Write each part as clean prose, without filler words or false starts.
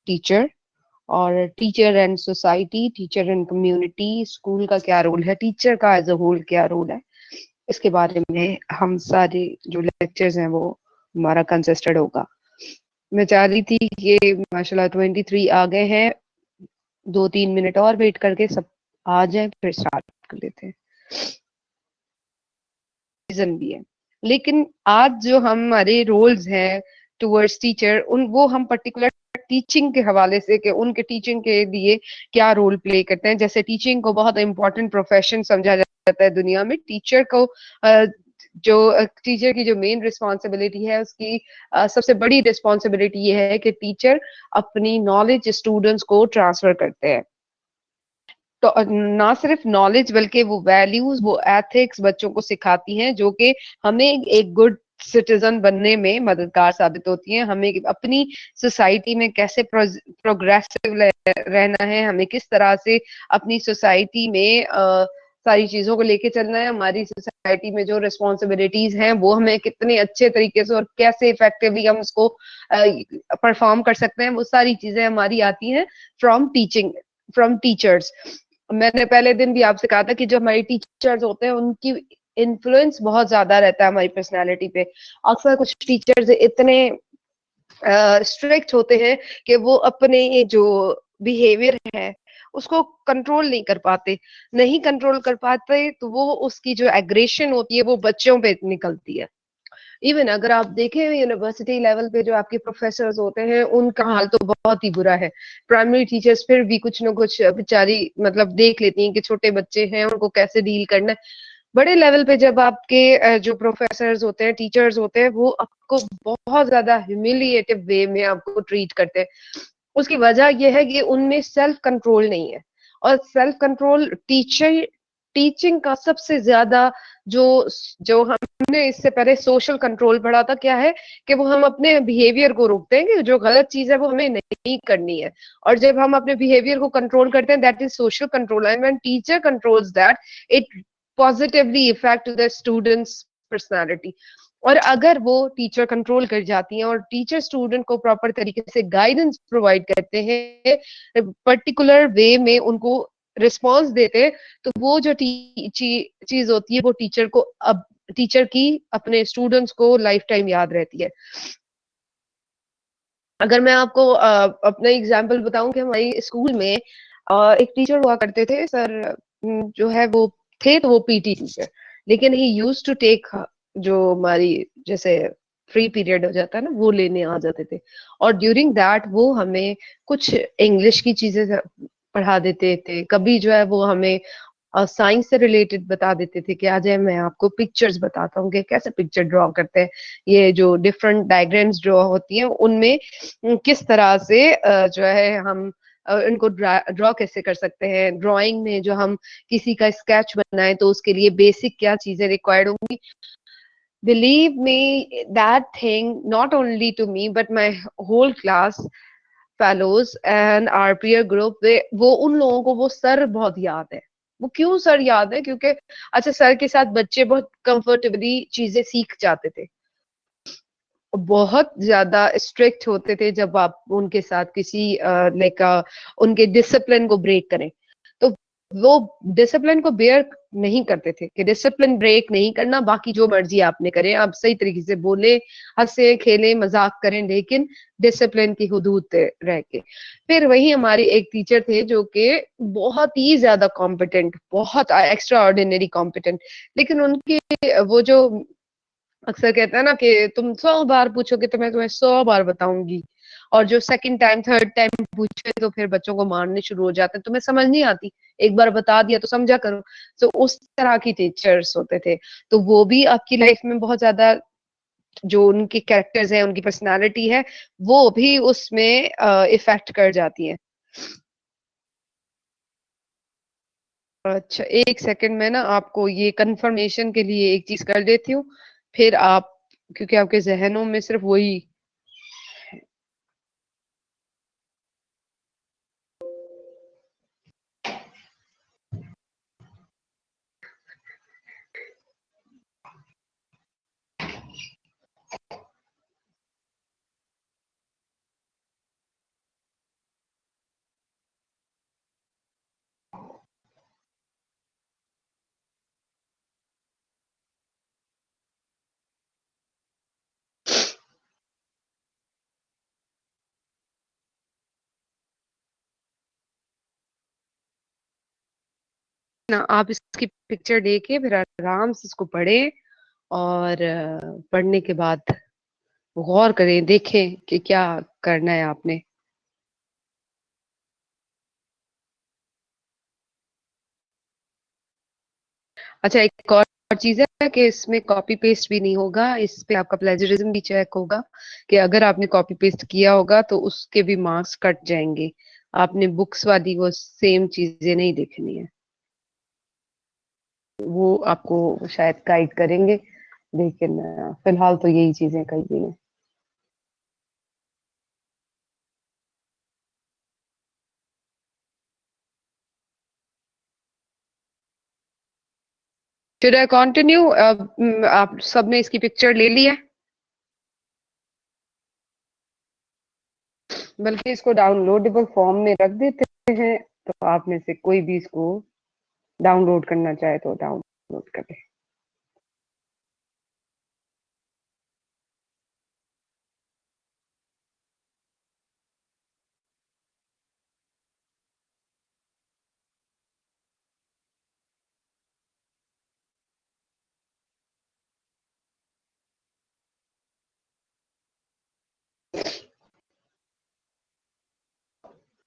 Teacher और teacher and society, teacher and community, school का क्या रोल है, टीचर का एज अ होल क्या रोल है, इसके बारे में हम सारे जो लेक्चर्स हैं वो हमारा कंसिस्टेड होगा। मैं चाह रही थी कि माशाल्लाह 23 आ गए हैं, 2-3 मिनट और वेट करके सब आ जाए फिर स्टार्ट कर लेते हैं। रीजन भी है, लेकिन आज जो हमारे रोल्स हैं टुवर्ड्स टीचर, उन वो हम पर्टिकुलर टीचिंग के हवाले से कि उनके टीचिंग के लिए क्या रोल प्ले करते हैं। जैसे टीचिंग को बहुत इंपॉर्टेंट प्रोफेशन समझा जाता है दुनिया में। टीचर को जो टीचर की जो मेन रिस्पॉन्सिबिलिटी है, उसकी सबसे बड़ी रिस्पॉन्सिबिलिटी ये है कि टीचर अपनी नॉलेज स्टूडेंट्स को ट्रांसफर करते हैं। तो ना सिर्फ नॉलेज बल्कि वो वैल्यूज, वो एथिक्स बच्चों को सिखाती हैं जो कि हमें एक गुड सिटीजन बनने में मददगार साबित होती हैं। हमें अपनी सोसाइटी में कैसे प्रोग्रेसिव रहना है, हमें किस तरह से अपनी सोसाइटी में सारी चीजों को लेके चलना है, हमारी सोसाइटी में जो रिस्पॉन्सिबिलिटीज हैं वो हमें कितने अच्छे तरीके से और कैसे इफेक्टिवली हम उसको परफॉर्म कर सकते हैं, वो सारी चीजें हमारी आती हैं फ्रॉम टीचर्स। मैंने पहले दिन भी आपसे कहा था कि जो हमारी टीचर्स होते हैं उनकी इन्फ्लुएंस बहुत ज्यादा रहता है हमारी पर्सनालिटी पे। अक्सर कुछ टीचर्स इतने स्ट्रिक्ट होते हैं कि वो अपने जो बिहेवियर है उसको कंट्रोल नहीं कंट्रोल कर पाते, तो वो उसकी जो एग्रेशन होती है वो बच्चों पे निकलती है। इवन अगर आप देखें यूनिवर्सिटी लेवल पे जो आपके प्रोफेसर्स होते हैं उनका हाल तो बहुत ही बुरा है। प्राइमरी टीचर्स फिर भी कुछ न कुछ बेचारी मतलब देख लेती हैं कि छोटे बच्चे हैं उनको कैसे डील करना है। बड़े लेवल पे जब आपके जो प्रोफेसर्स होते हैं, टीचर्स होते हैं, वो आपको बहुत ज्यादा ह्यूमिलिएटिव वे में आपको ट्रीट करते हैं। उसकी वजह यह है कि उनमें सेल्फ कंट्रोल नहीं है। और सेल्फ कंट्रोल टीचिंग का सबसे ज्यादा जो जो हमने इससे पहले सोशल कंट्रोल पढ़ा था, क्या है कि वो हम अपने बिहेवियर को रोकते हैं कि जो गलत चीज है वो हमें नहीं करनी है। और जब हम अपने बिहेवियर को कंट्रोल करते हैं, that is social control. And when teacher controls that, it positively effect the students personality. और अगर वो टीचर कंट्रोल कर जाती हैं और टीचर स्टूडेंट को प्रॉपर तरीके से गाइडेंस प्रोवाइड करते हैं, पर्टिकुलर वे में उनको रिस्पॉन्स देते हैं, तो वो जो चीज होती है वो टीचर की अपने स्टूडेंट्स को लाइफ टाइम याद रहती है। अगर मैं आपको अपना एग्जांपल बताऊं कि हमारी स्कूल में एक टीचर हुआ करते थे सर, जो है वो थे तो वो पीटी टीचर, लेकिन ही यूज्ड टू टेक जो हमारी जैसे फ्री पीरियड हो जाता है ना, वो लेने आ जाते थे। और ड्यूरिंग दैट वो हमें कुछ इंग्लिश की चीजें पढ़ा देते थे, कभी जो है वो हमें साइंस से रिलेटेड बता देते थे कि आज है मैं आपको पिक्चर्स बताता हूँ कि कैसे पिक्चर ड्रॉ करते हैं, ये जो डिफरेंट डायग्राम्स ड्रॉ होती हैं उनमें किस तरह से जो है हम इनको ड्रॉ कैसे कर सकते हैं। ड्राइंग में जो हम किसी का स्केच बनाए तो उसके लिए बेसिक क्या चीजें रिक्वायर्ड होंगी। Believe me, that thing not only to me but my whole class fellows and our peer group, वो उन लोगों को वो सर बहुत याद है। वो क्यों सर याद है? क्योंकि अच्छा, सर के साथ बच्चे बहुत कंफर्टेबली चीजें सीख जाते थे। बहुत ज्यादा स्ट्रिक्ट होते थे जब आप उनके साथ किसी लाइक उनके डिसिप्लिन को ब्रेक करें, तो वो डिसिप्लिन को बेयर नहीं करते थे कि डिसिप्लिन ब्रेक नहीं करना, बाकी जो मर्जी आपने करें, आप सही तरीके से बोले, हंसे खेलें मजाक करें, लेकिन डिसिप्लिन की हुदूद पे रह के। फिर वही हमारे एक टीचर थे जो कि बहुत ही ज्यादा कॉम्पिटेंट, बहुत एक्स्ट्रा ऑर्डिनरी कॉम्पिटेंट, लेकिन उनके वो जो अक्सर कहते हैं ना कि तुम 100 बार पूछोगे तो मैं तुम्हें 100 बार बताऊंगी, और जो सेकंड टाइम थर्ड टाइम पूछे तो फिर बच्चों को मारने शुरू हो जाते हैं, तुम्हें समझ नहीं आती, एक बार बता दिया तो समझा करो। तो उस तरह की टीचर्स होते थे। तो वो भी आपकी लाइफ में बहुत ज्यादा, जो उनके कैरेक्टर्स है, उनकी पर्सनालिटी है, वो भी उसमें इफेक्ट कर जाती है। अच्छा, एक सेकंड में ना आपको ये कंफर्मेशन के लिए एक चीज कर देती हूँ, फिर आप, क्योंकि आपके जहनों में सिर्फ वही। ना आप इसकी पिक्चर देके फिर आराम से इसको पढ़ें और पढ़ने के बाद गौर करें, देखें कि क्या करना है आपने। अच्छा, एक और चीज़ है कि इसमें कॉपी पेस्ट भी नहीं होगा, इस पे आपका प्लेजरिज्म भी चेक होगा कि अगर आपने कॉपी पेस्ट किया होगा तो उसके भी मार्क्स कट जाएंगे। आपने बुक्स वाली वो सेम चीजें नहीं देखनी है, वो आपको शायद गाइड करेंगे, लेकिन फिलहाल तो यही चीजें कही हैं। Should I continue? आप सबने इसकी पिक्चर ले ली है? बल्कि इसको डाउनलोडेबल फॉर्म में रख देते हैं, तो आप में से कोई भी इसको डाउनलोड करना चाहे तो डाउनलोड करे।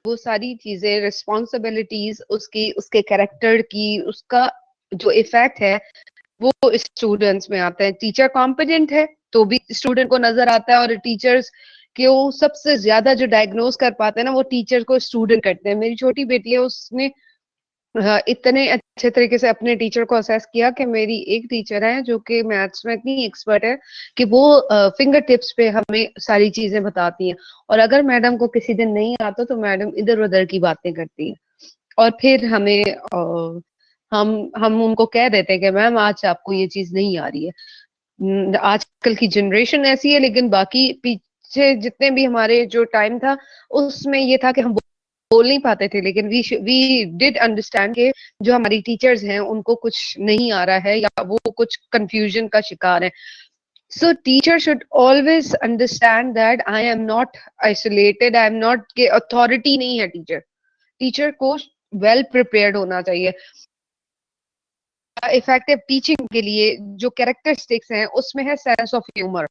वो सारी चीजें, रिस्पॉन्सिबिलिटीज उसकी, उसके कैरेक्टर की, उसका जो इफेक्ट है वो स्टूडेंट्स में आता है। टीचर कॉम्पिटेंट है तो भी स्टूडेंट को नजर आता है, और टीचर्स के वो सबसे ज्यादा जो डायग्नोज कर पाते हैं ना, वो टीचर को स्टूडेंट करते हैं। मेरी छोटी बेटी है, उसने इतने अच्छे तरीके से अपने टीचर को असेस किया कि मेरी एक टीचर है जो कि मैथ्स में इतनी एक्सपर्ट है कि वो फिंगर टिप्स पे हमें सारी चीजें बताती हैं, और अगर मैडम को किसी दिन नहीं आता तो मैडम इधर उधर की बातें करती हैं, और फिर हमें हम उनको कह देते हैं कि मैम आज आपको ये चीज नहीं आ रही है। आजकल की जनरेशन ऐसी है, लेकिन बाकी पीछे जितने भी हमारे जो टाइम था उसमें ये था कि हम बोल नहीं पाते थे, लेकिन वी डिड अंडरस्टैंड के जो हमारी टीचर्स हैं उनको कुछ नहीं आ रहा है या वो कुछ कंफ्यूजन का शिकार है। सो teacher should always understand that I am not isolated, I am not, के अथॉरिटी नहीं है टीचर। टीचर को वेल प्रिपेयर्ड होना चाहिए। इफेक्टिव टीचिंग के लिए जो कैरेक्टरिस्टिक्स हैं उसमें है sense of humour.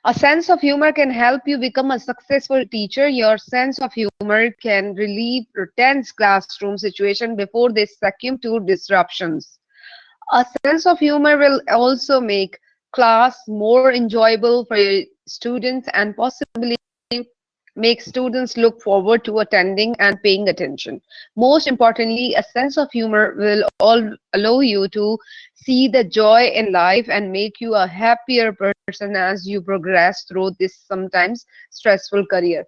A sense of humor can help you become a successful teacher. Your sense of humor can relieve tense classroom situation before they succumb to disruptions. A sense of humor will also make class more enjoyable for your students and possibly make students look forward to attending and paying attention. Most importantly, a sense of humor will allow you to see the joy in life and make you a happier person as you progress through this sometimes stressful career.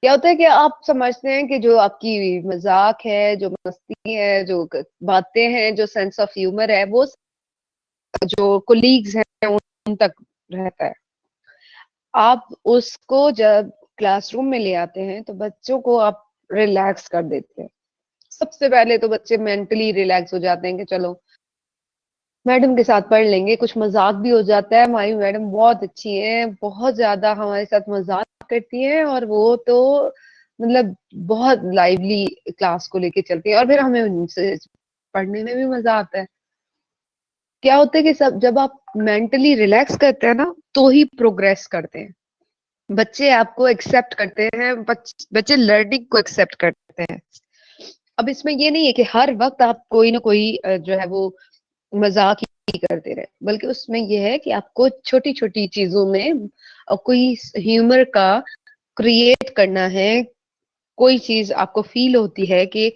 क्या होता है कि आप समझते हैं कि जो आपकी मजाक है, जो मस्ती है, जो बातें हैं, जो सेंस ऑफ ह्यूमर है, वो जो कोलीग्स हैं उन तक रहता है। आप उसको जब क्लासरूम में ले आते हैं तो बच्चों को आप रिलैक्स कर देते हैं। सबसे पहले तो बच्चे मेंटली रिलैक्स हो जाते हैं कि चलो मैडम के साथ पढ़ लेंगे, कुछ मजाक भी हो जाता है, हमारी मैडम बहुत अच्छी है, बहुत ज्यादा हमारे साथ मजाक करती है, और वो तो मतलब बहुत लाइवली क्लास को लेके चलती है, और फिर हमें उनसे पढ़ने में भी मजा आता है। क्या होता है कि सब जब आप मेंटली रिलैक्स करते हैं ना तो ही प्रोग्रेस करते हैं। बच्चे आपको एक्सेप्ट करते हैं, बच्चे लर्निंग को एक्सेप्ट करते हैं। अब इसमें ये नहीं है कि हर वक्त आप कोई ना कोई जो है वो मजाक ही करते रहे, बल्कि उसमें ये है कि आपको छोटी छोटी चीजों में कोई ह्यूमर का क्रिएट करना है। कोई चीज आपको फील होती है कि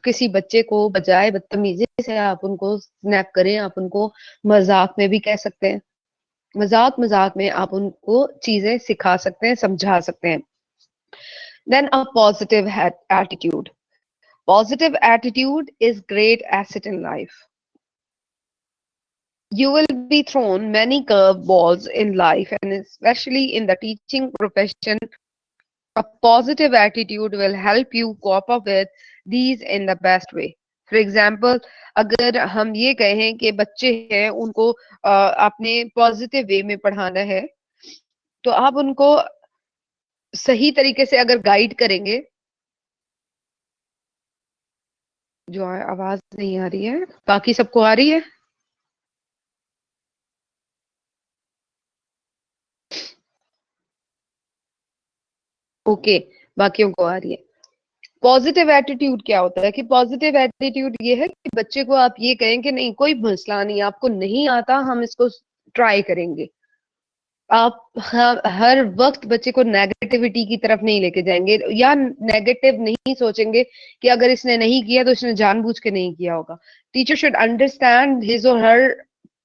किसी बच्चे को बजाय बदतमीजी से आप उनको स्नैप करें, आप उनको मजाक में भी कह सकते हैं, मजाक मजाक में आप उनको चीजें सिखा सकते हैं, समझा सकते हैं। Then a positive attitude. Positive attitude is great asset in life. You will be thrown many curveballs in life, and especially in the teaching profession, a positive attitude will help you cope up with these in the best way. For example, अगर हम ये कहें कि बच्चे हैं उनको आपने positive way में पढ़ाना है, तो आप उनको सही तरीके से अगर गाइड करेंगे जो आवाज नहीं आ रही है, बाकी सबको आ रही है? ओके, बाकियों को आ रही है। पॉजिटिव एटीट्यूड क्या होता है? कि पॉजिटिव एटीट्यूड ये है कि बच्चे को आप ये कहें कि नहीं कोई मसला नहीं, आपको नहीं आता, हम इसको ट्राई करेंगे। आप हर वक्त बच्चे को नेगेटिविटी की तरफ नहीं लेके जाएंगे, या नेगेटिव नहीं सोचेंगे कि अगर इसने नहीं किया तो इसने जानबूझ के नहीं किया होगा। टीचर शुड अंडरस्टैंड हिज और हर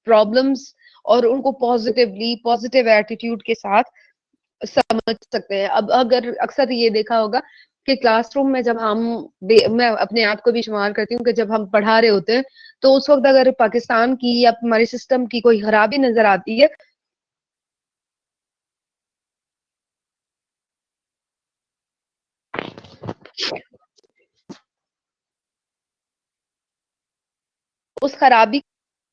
प्रॉब्लम्स, और उनको पॉजिटिवली पॉजिटिव एटीट्यूड के साथ समझ सकते हैं। अब अगर अक्सर ये देखा होगा कि क्लासरूम में जब हम, मैं अपने आप को भी शुमार करती हूँ कि जब हम पढ़ा रहे होते हैं तो उस वक्त अगर पाकिस्तान की या हमारे सिस्टम की कोई खराबी नजर आती है, उस खराबी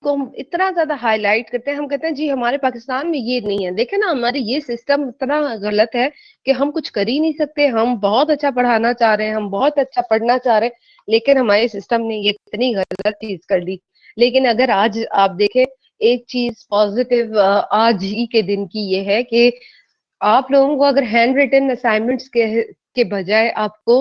को हम इतना ज्यादा हाईलाइट करते हैं, हम कहते हैं जी हमारे पाकिस्तान में ये नहीं है, देखे ना हमारे ये सिस्टम इतना गलत है कि हम कुछ कर ही नहीं सकते, हम बहुत अच्छा पढ़ाना चाह रहे हैं, हम बहुत अच्छा पढ़ना चाह रहे हैं, लेकिन हमारे सिस्टम ने ये इतनी गलत चीज कर दी। लेकिन अगर आज आप देखें, एक चीज पॉजिटिव आज ही के दिन की ये है कि आप लोगों को अगर हैंड रिटन असाइनमेंट्स के बजाय आपको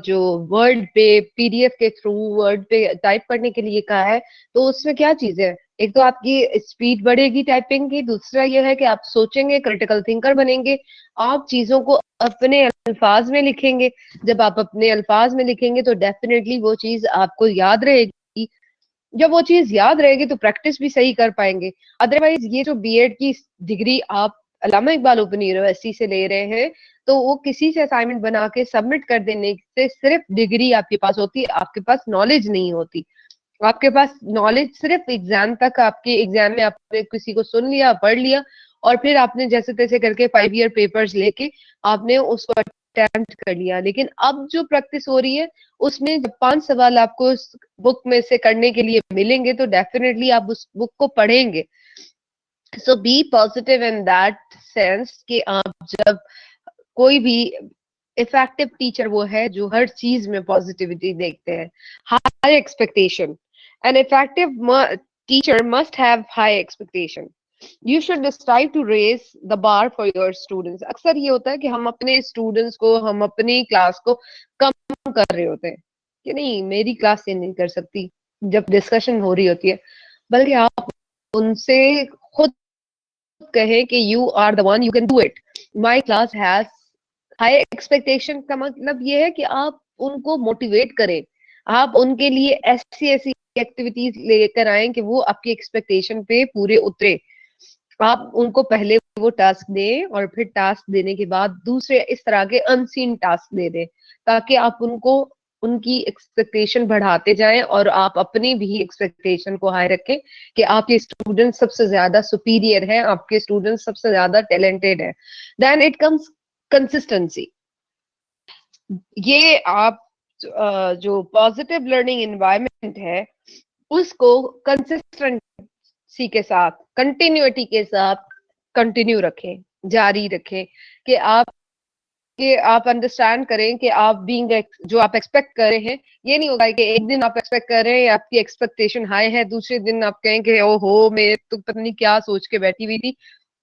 जो वर्ड पे पीडीएफ के थ्रू वर्ड पे टाइप करने के लिए कहा है, तो उसमें क्या चीज है? एक तो आपकी स्पीड बढ़ेगी टाइपिंग की, दूसरा ये है कि आप सोचेंगे, क्रिटिकल थिंकर बनेंगे, आप चीजों को अपने अल्फाज में लिखेंगे। जब आप अपने अल्फाज में लिखेंगे तो डेफिनेटली वो चीज आपको याद रहेगी। जब वो चीज याद रहेगी तो प्रैक्टिस भी सही कर पाएंगे। अदरवाइज ये जो बीएड की डिग्री आप अल्लामा इकबाल ओपन यूनिवर्सिटी से ले रहे हैं, तो वो किसी से असाइनमेंट बना के सबमिट कर देने से सिर्फ डिग्री आपके पास होती है, आपके पास नॉलेज नहीं होती। आपके पास नॉलेज सिर्फ एग्जाम तक, आपके एग्जाम में आपने किसी को सुन लिया, पढ़ लिया, और फिर आपने जैसे तैसे करके 5 ईयर पेपर्स लेके आपने उसको अटेम्प्ट कर लिया। लेकिन अब जो प्रैक्टिस हो रही है उसमें जब 5 सवाल आपको उस बुक में से करने के लिए मिलेंगे तो डेफिनेटली आप उस बुक को पढ़ेंगे। So be positive in that sense कि आप जब कोई भी इफेक्टिव टीचर वो है जो हर चीज में पॉजिटिविटी देखते हैं। High expectation, an effective teacher must have high expectation. You should strive to raise the bar for your students. अक्सर ये होता है कि हम अपने स्टूडेंट्स को, हम अपनी क्लास को कम कर रहे होते हैं कि नहीं मेरी क्लास ये नहीं कर सकती जब डिस्कशन हो रही होती है, बल्कि आप उनसे खुद कहें कि you are the one, you can do it, my class has high expectation. का मतलब ये है कि आप उनको मोटिवेट करें, आप उनके लिए ऐसी ऐसी एक्टिविटीज लेकर आए कि वो आपकी एक्सपेक्टेशन पे पूरे उतरे। आप उनको पहले वो टास्क दें और फिर टास्क देने के बाद दूसरे इस तरह के अनसीन टास्क दे दें, ताकि आप उनको उनकी एक्सपेक्टेशन बढ़ाते जाएं और आप अपनी भी एक्सपेक्टेशन को हाई रखें कि आपके स्टूडेंट सबसे ज्यादा सुपीरियर है, आपके स्टूडेंट सबसे ज्यादा टैलेंटेड है। Then it comes consistency. ये आप जो पॉजिटिव लर्निंग एनवायरनमेंट है उसको कंसिस्टेंसी के साथ, कंटिन्यूटी के साथ कंटिन्यू रखें, जारी रखें। कि आप अंडरस्टैंड करें कि आप बीइंग जो आप एक्सपेक्ट कर रहे हैं, ये नहीं होगा कि एक दिन आप एक्सपेक्ट कर रहे हैं, आपकी एक्सपेक्टेशन हाई है, दूसरे दिन आप कहें कि ओहो मैं तो पता नहीं क्या सोच के बैठी हुई थी,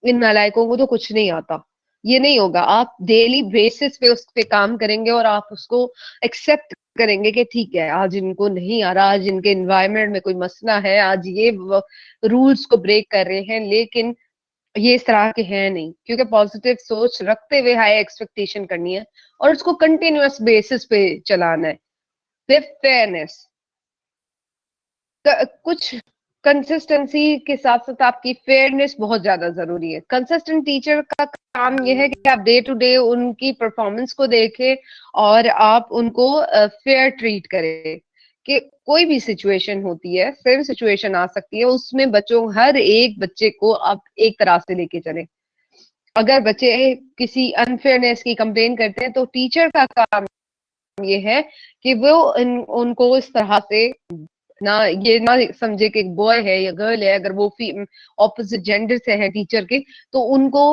इन नालायकों को तो कुछ नहीं आता। ये नहीं होगा। आप डेली बेसिस पे उस पे काम करेंगे और आप उसको एक्सेप्ट करेंगे कि ठीक है आज इनको नहीं आ रहा, आज इनके एनवायरनमेंट में कोई मसला है, आज ये रूल्स को ब्रेक कर रहे हैं, लेकिन ये इस तरह के हैं नहीं। क्योंकि पॉजिटिव सोच रखते हुए हाई एक्सपेक्टेशन करनी है और उसको कंटिन्यूअस बेसिस पे चलाना है विद फेयरनेस। कुछ कंसिस्टेंसी के साथ साथ आपकी फेयरनेस बहुत ज्यादा जरूरी है। कंसिस्टेंट टीचर का काम यह है कि आप डे टू डे उनकी परफॉर्मेंस को देखें और आप उनको फेयर ट्रीट करें। कि कोई भी सिचुएशन होती है, सेम सिचुएशन आ सकती है, उसमें बच्चों हर एक बच्चे को आप एक तरह से लेके चलें। अगर बच्चे किसी अनफेयरनेस की कंप्लेन करते हैं तो टीचर का काम ये है कि वो उनको इस तरह से ना, ये ना समझे कि बॉय है या गर्ल है, अगर वो ऑपोजिट जेंडर से है टीचर के, तो उनको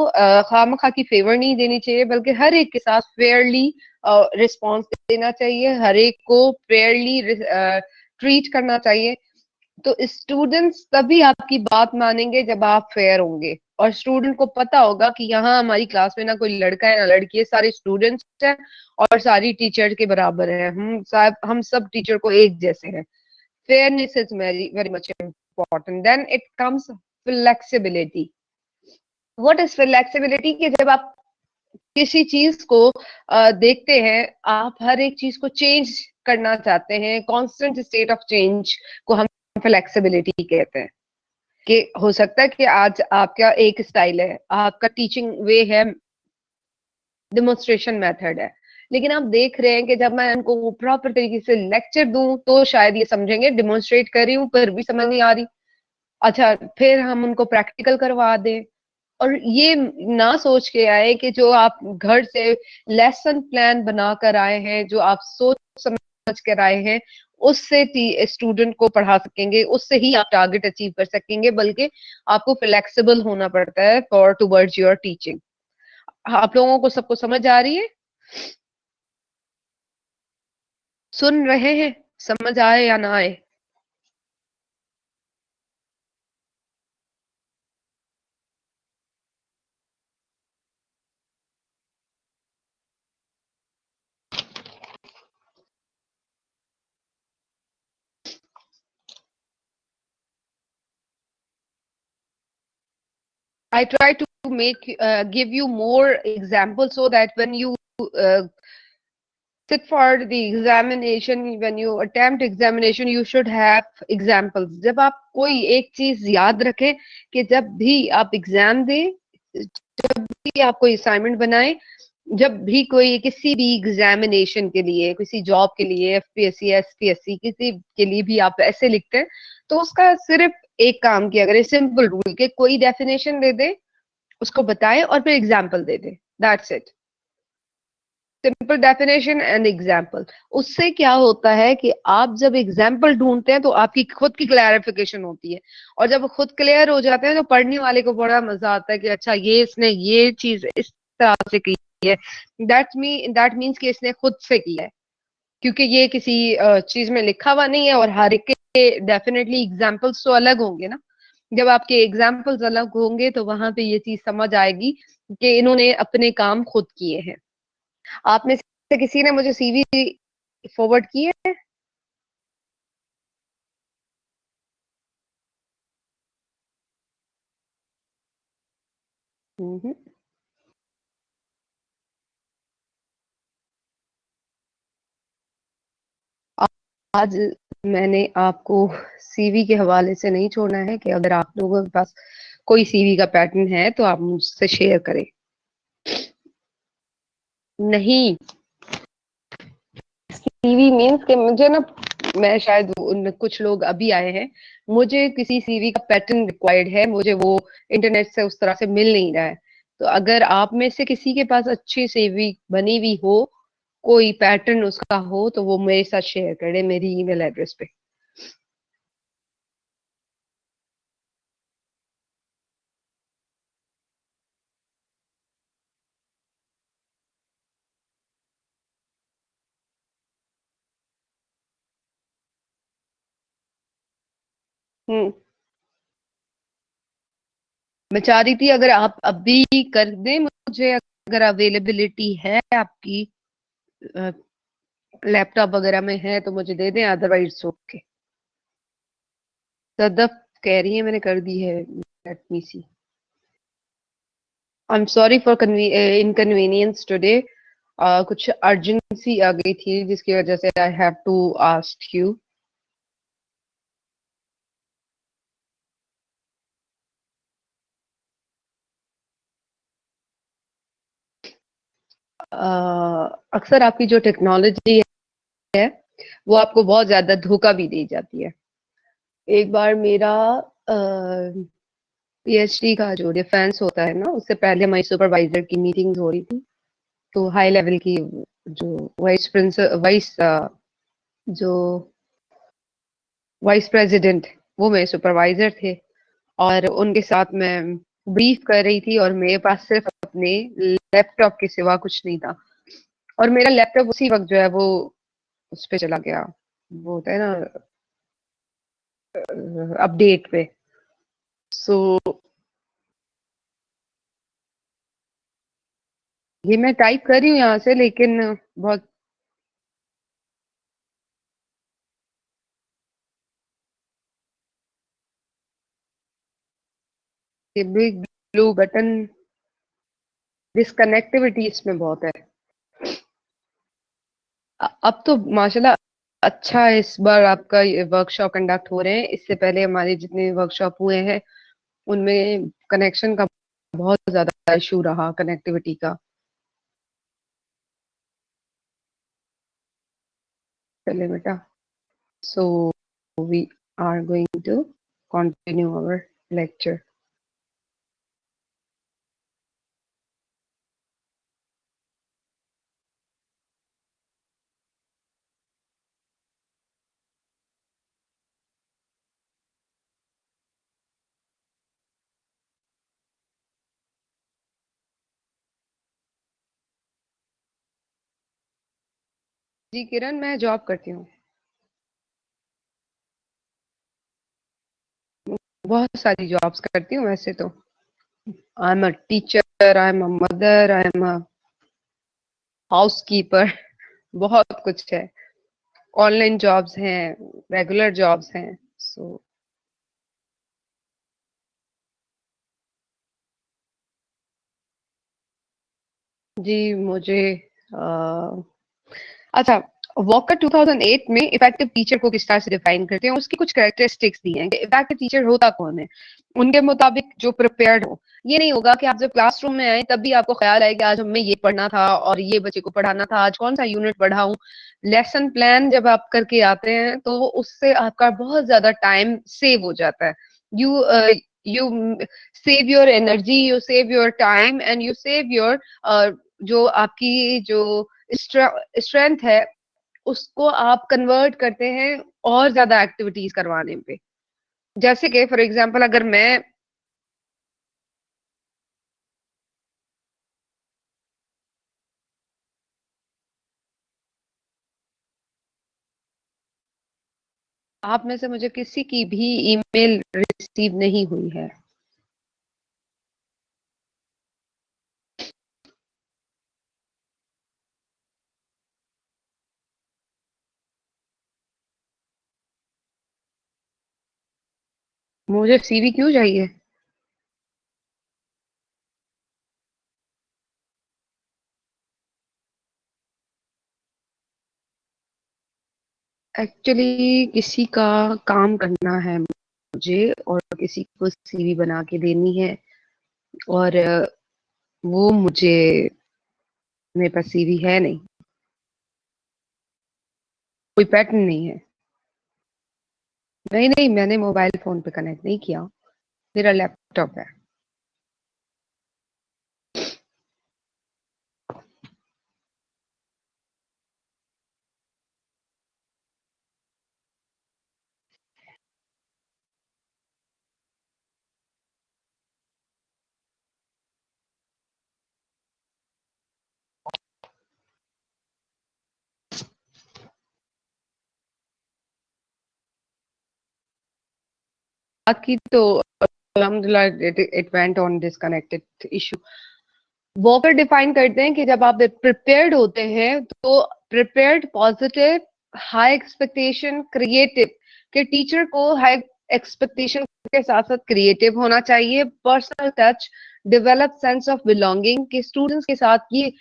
खामखा की फेवर नहीं देनी चाहिए, बल्कि हर एक के साथ फेयरली रिस्पॉन्स देना चाहिए, हर एक को फेयरली ट्रीट करना चाहिए। तो स्टूडेंट्स तभी आपकी बात मानेंगे जब आप फेयर होंगे, और स्टूडेंट को पता होगा कि यहाँ हमारी क्लास में ना कोई लड़का है ना लड़की है, सारे स्टूडेंट्स हैं और सारी टीचर के बराबर है, हम सब टीचर को एक जैसे हैं। Fairness is very very much important. Then it comes flexibility. What is flexibility? कि जब आप किसी चीज को देखते हैं, आप हर एक चीज को चेंज करना चाहते हैं, कांस्टेंट स्टेट ऑफ चेंज को हम फ्लेक्सिबिलिटी कहते हैं। कि हो सकता है कि आज आपका एक स्टाइल है, आपका टीचिंग वे है, डेमोन्स्ट्रेशन मेथड है, लेकिन आप देख रहे हैं कि जब मैं उनको प्रॉपर तरीके से लेक्चर दूं तो शायद ये समझेंगे, डेमोन्स्ट्रेट कर रही हूँ पर भी समझ नहीं आ रही, अच्छा फिर हम उनको प्रैक्टिकल करवा दें। और ये ना सोच के आए कि जो आप घर से लेसन प्लान बनाकर आए हैं, जो आप सोच समझ कर आए हैं, उससे स्टूडेंट को पढ़ा सकेंगे, उससे ही आप टारगेट अचीव कर सकेंगे। बल्कि आपको फ्लेक्सिबल होना पड़ता है फॉर टुवर्ड्स योर टीचिंग। आप लोगों को सबको समझ आ रही है? सुन रहे हैं? समझ आए या ना आए? I try to give you more examples so that when you sit for the examination, when you attempt examination, you should have examples. जब आप कोई एक चीज याद रखें कि जब भी आप एग्जाम दें, जब भी आप कोई असाइनमेंट बनाएं, जब भी कोई किसी भी एग्जामिनेशन के लिए, किसी जॉब के लिए, एफपीएससी एसपीएससी किसी के लिए भी आप ऐसे लिखते हैं, तो उसका सिर्फ एक काम किया करें, सिंपल रूल के कोई डेफिनेशन दे दे, उसको बताएं और फिर example they they, that's it. Simple definition and example. उससे क्या होता है कि आप जब एग्जाम्पल ढूंढते हैं तो आपकी खुद की क्लैरिफिकेशन होती है, और जब खुद क्लियर हो जाते हैं तो पढ़ने वाले को बड़ा मजा आता है कि अच्छा ये इसने ये चीज इस तरह से की है, दैट मीन्स कि इसने खुद से किया है, क्योंकि ये किसी चीज में लिखा हुआ नहीं है। और हर एक के डेफिनेटली एग्जाम्पल्स तो अलग होंगे ना। जब आपके एग्जाम्पल्स अलग होंगे तो वहां पे ये चीज समझ आएगी कि इन्होंने अपने काम खुद किए हैं। आप में से किसी ने मुझे सीवी फॉरवर्ड की है? हम्म। आज मैंने आपको सीवी के हवाले से नहीं छोड़ना है कि अगर आप लोगों के पास कोई सीवी का पैटर्न है तो आप मुझसे शेयर करें। नहीं, सीवी मीन्स कि मुझे ना, मैं शायद उन कुछ लोग अभी आए हैं, मुझे किसी सीवी का पैटर्न रिक्वायर्ड है, मुझे वो इंटरनेट से उस तरह से मिल नहीं रहा है। तो अगर आप में से किसी के पास अच्छी सीवी बनी हुई हो, कोई पैटर्न उसका हो, तो वो मेरे साथ शेयर करे मेरी ईमेल एड्रेस पे। हम्म। मैं चाह रही थी अगर आप अभी कर दें मुझे, अगर अवेलेबिलिटी है आपकी, लैपटॉप वगैरह में है तो मुझे दे दें, अदरवाइज ओके। सदफ कह रही है मैंने कर दी है, let me see. I am sorry for inconvenience today. कुछ अर्जेंसी आ गई थी जिसकी वजह से I have to ask you. अक्सर आपकी जो टेक्नोलॉजी है वो आपको बहुत ज्यादा धोखा भी दे जाती है। एक बार मेरा पीएचडी का जो डिफेंस होता है ना, उससे पहले हमारी सुपरवाइजर की मीटिंग हो रही थी। तो हाई लेवल की जो वाइस जो वाइस प्रेसिडेंट, वो मेरे सुपरवाइजर थे, और उनके साथ मैं ब्रीफ कर रही थी, और मेरे पास सिर्फ अपने लैपटॉप के सिवा कुछ नहीं था। और मेरा लैपटॉप उसी वक्त जो है वो उस पे चला गया, वो होता है ना अपडेट पे। सो ये मैं टाइप कर रही हूँ यहाँ से, लेकिन बहुत ये बिग ब्लू बटन डिसकनेक्टिविटी इसमें बहुत है। अब तो माशाल्लाह अच्छा है, इस बार आपका वर्कशॉप कंडक्ट हो रहे हैं। इससे पहले हमारे जितने वर्कशॉप हुए हैं उनमें कनेक्शन का बहुत ज्यादा इशू रहा, कनेक्टिविटी का। चले बेटा, so we are going to continue our lecture. जी किरण, मैं जॉब करती हूँ, बहुत सारी जॉब्स करती हूँ वैसे तो। I am a teacher, I am a mother, I am a house keeper, बहुत कुछ है। ऑनलाइन जॉब्स हैं, रेगुलर जॉब्स हैं। सो जी मुझे अच्छा, वॉकर 2008 में इफेक्टिव टीचर को किस तरह से डिफाइन करते हैं, उसकी कुछ कैरेक्टरिस्टिक्स दी हैं कि इफेक्टिव टीचर होता कौन है। उनके मुताबिक जो प्रिपेयर्ड हो, ये नहीं होगा कि आप जब क्लासरूम में आए तब भी आपको ख्याल आए कि आज हमें ये पढ़ना था और ये बच्चे को पढ़ाना था, आज कौन सा यूनिट पढ़ाऊं। लेसन प्लान जब आप करके आते हैं तो उससे आपका बहुत ज्यादा टाइम सेव हो जाता है। You you save your energy, you save your time and you save your जो आपकी जो स्ट्रेंथ है उसको आप कन्वर्ट करते हैं और ज्यादा एक्टिविटीज करवाने पे। जैसे कि फॉर एग्जांपल अगर मैं, आप में से मुझे किसी की भी ईमेल रिसीव नहीं हुई है। मुझे सीवी क्यों चाहिए? एक्चुअली किसी का काम करना है मुझे, और किसी को सीवी बना के देनी है, और वो मुझे, मेरे पास सीवी है नहीं, कोई पैटर्न नहीं है। नहीं नहीं, मैंने मोबाइल फोन पे कनेक्ट नहीं किया, मेरा लैपटॉप है। बात की तो अल्हम्दुलिल्लाह it went on disconnected issue. Walker define करते हैं कि जब आप प्रिपेयर्ड होते हैं तो prepared, positive, high expectation, creative, के टीचर को हाई एक्सपेक्टेशन के साथ साथ क्रिएटिव होना चाहिए, personal touch, develop sense of belonging, के स्टूडेंट्स के साथ ये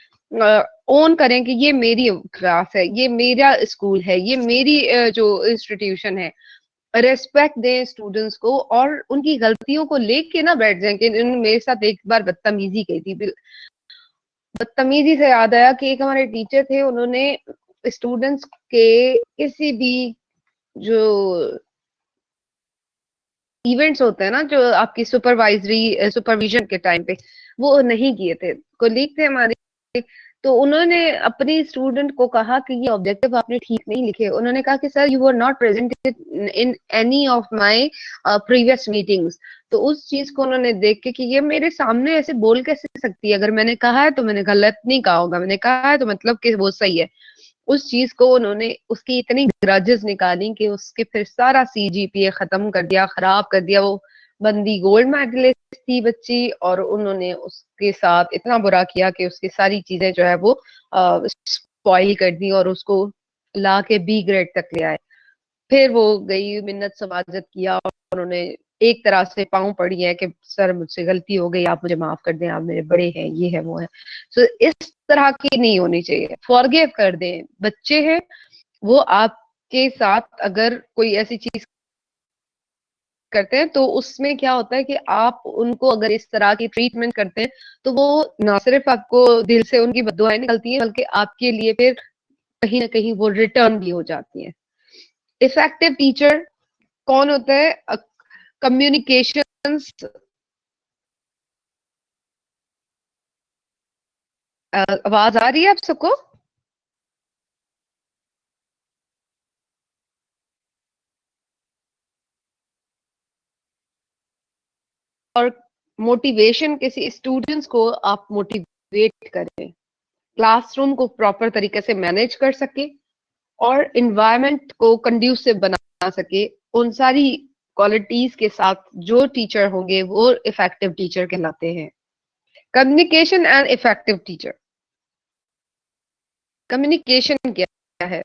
ओन करें कि ये मेरी क्लास है, ये मेरा स्कूल है, ये मेरी जो इंस्टीट्यूशन है। रेस्पेक्ट दें स्टूडेंट्स को और उनकी गलतियों को लेके ना बैठ जाएं कि मेरे साथ एक बार बदतमीजी की थी। बदतमीजी से याद आया कि एक हमारे टीचर थे, उन्होंने स्टूडेंट्स के किसी भी जो इवेंट्स होते हैं ना, जो आपकी सुपरवाइजरी सुपरविजन के टाइम पे, वो नहीं किए थे। कोलीग थे हमारे, तो उन्होंने अपनी स्टूडेंट को कहा कि ये ऑब्जेक्टिव आपने ठीक नहीं लिखे। उन्होंने कहा कि sir, you are not present in any of my previous meetings. तो उस चीज को उन्होंने देख के कि ये मेरे सामने ऐसे बोल कैसे सकती है, अगर मैंने कहा है तो मैंने गलत नहीं कहा होगा, मैंने कहा है तो मतलब कि वो सही है। उस चीज को उन्होंने उसकी इतनी ग्रजेस निकाली कि उसके फिर सारा सीजीपीए खत्म कर दिया, खराब कर दिया। वो बंदी गोल्ड मेडलिस्ट थी बच्ची, और उन्होंने उसके साथ इतना बुरा किया कि उसकी सारी चीजें जो है वो स्पॉइल कर दी और उसको ला के बी ग्रेड तक ले आए। फिर वो गई, मिन्नत समाजत किया, और उन्होंने एक तरह से पाँव पड़ी है कि सर मुझसे गलती हो गई, आप मुझे माफ कर दें, आप मेरे बड़े हैं, ये है वो है। तो इस तरह की नहीं होनी चाहिए, फॉरगिव कर दें, बच्चे हैं वो। आपके साथ अगर कोई ऐसी चीज करते हैं तो उसमें क्या होता है कि आप उनको अगर इस तरह की ट्रीटमेंट करते हैं तो वो ना सिर्फ आपको दिल से उनकी बद्दुआएं निकलती हैं, बल्कि आपके लिए फिर कहीं ना कहीं वो रिटर्न भी हो जाती हैं। इफेक्टिव टीचर कौन होता है? कम्युनिकेशंस, आवाज आ रही है आप सबको? और मोटिवेशन, किसी स्टूडेंट्स को आप मोटिवेट करें, क्लासरूम को प्रॉपर तरीके से मैनेज कर सके, और इन्वायरमेंट को कंड्यूसिव बना सके, उन सारी क्वालिटीज के साथ जो टीचर होंगे वो इफेक्टिव टीचर कहलाते हैं। Communication and effective teacher. Communication क्या है?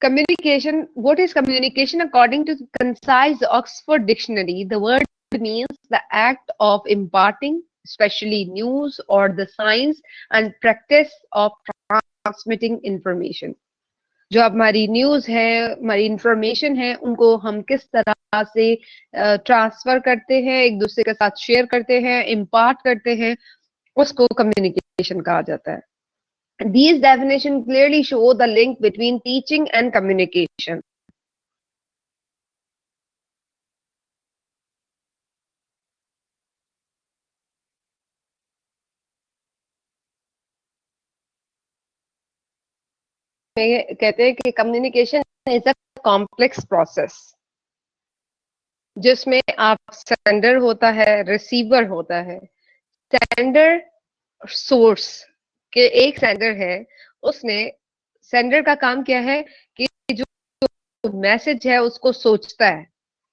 Communication, what is communication? According to concise Oxford Dictionary, the word means the act of imparting, especially news or the science and practice of transmitting information. जो हमारी news है, हमारी information है, उनको हम किस तरह से ट्रांसफर करते हैं, एक दूसरे के साथ शेयर करते हैं, इम्पार्ट करते हैं, उसको कम्युनिकेशन कहा जाता है। These definitions clearly show the link between teaching and communication. कहते हैं कि communication is a complex process जिसमें आप सेंडर होता है, रिसीवर होता है। सेंडर सोर्स के एक सेंडर है, उसने सेंडर का काम क्या है कि जो मैसेज है उसको सोचता है।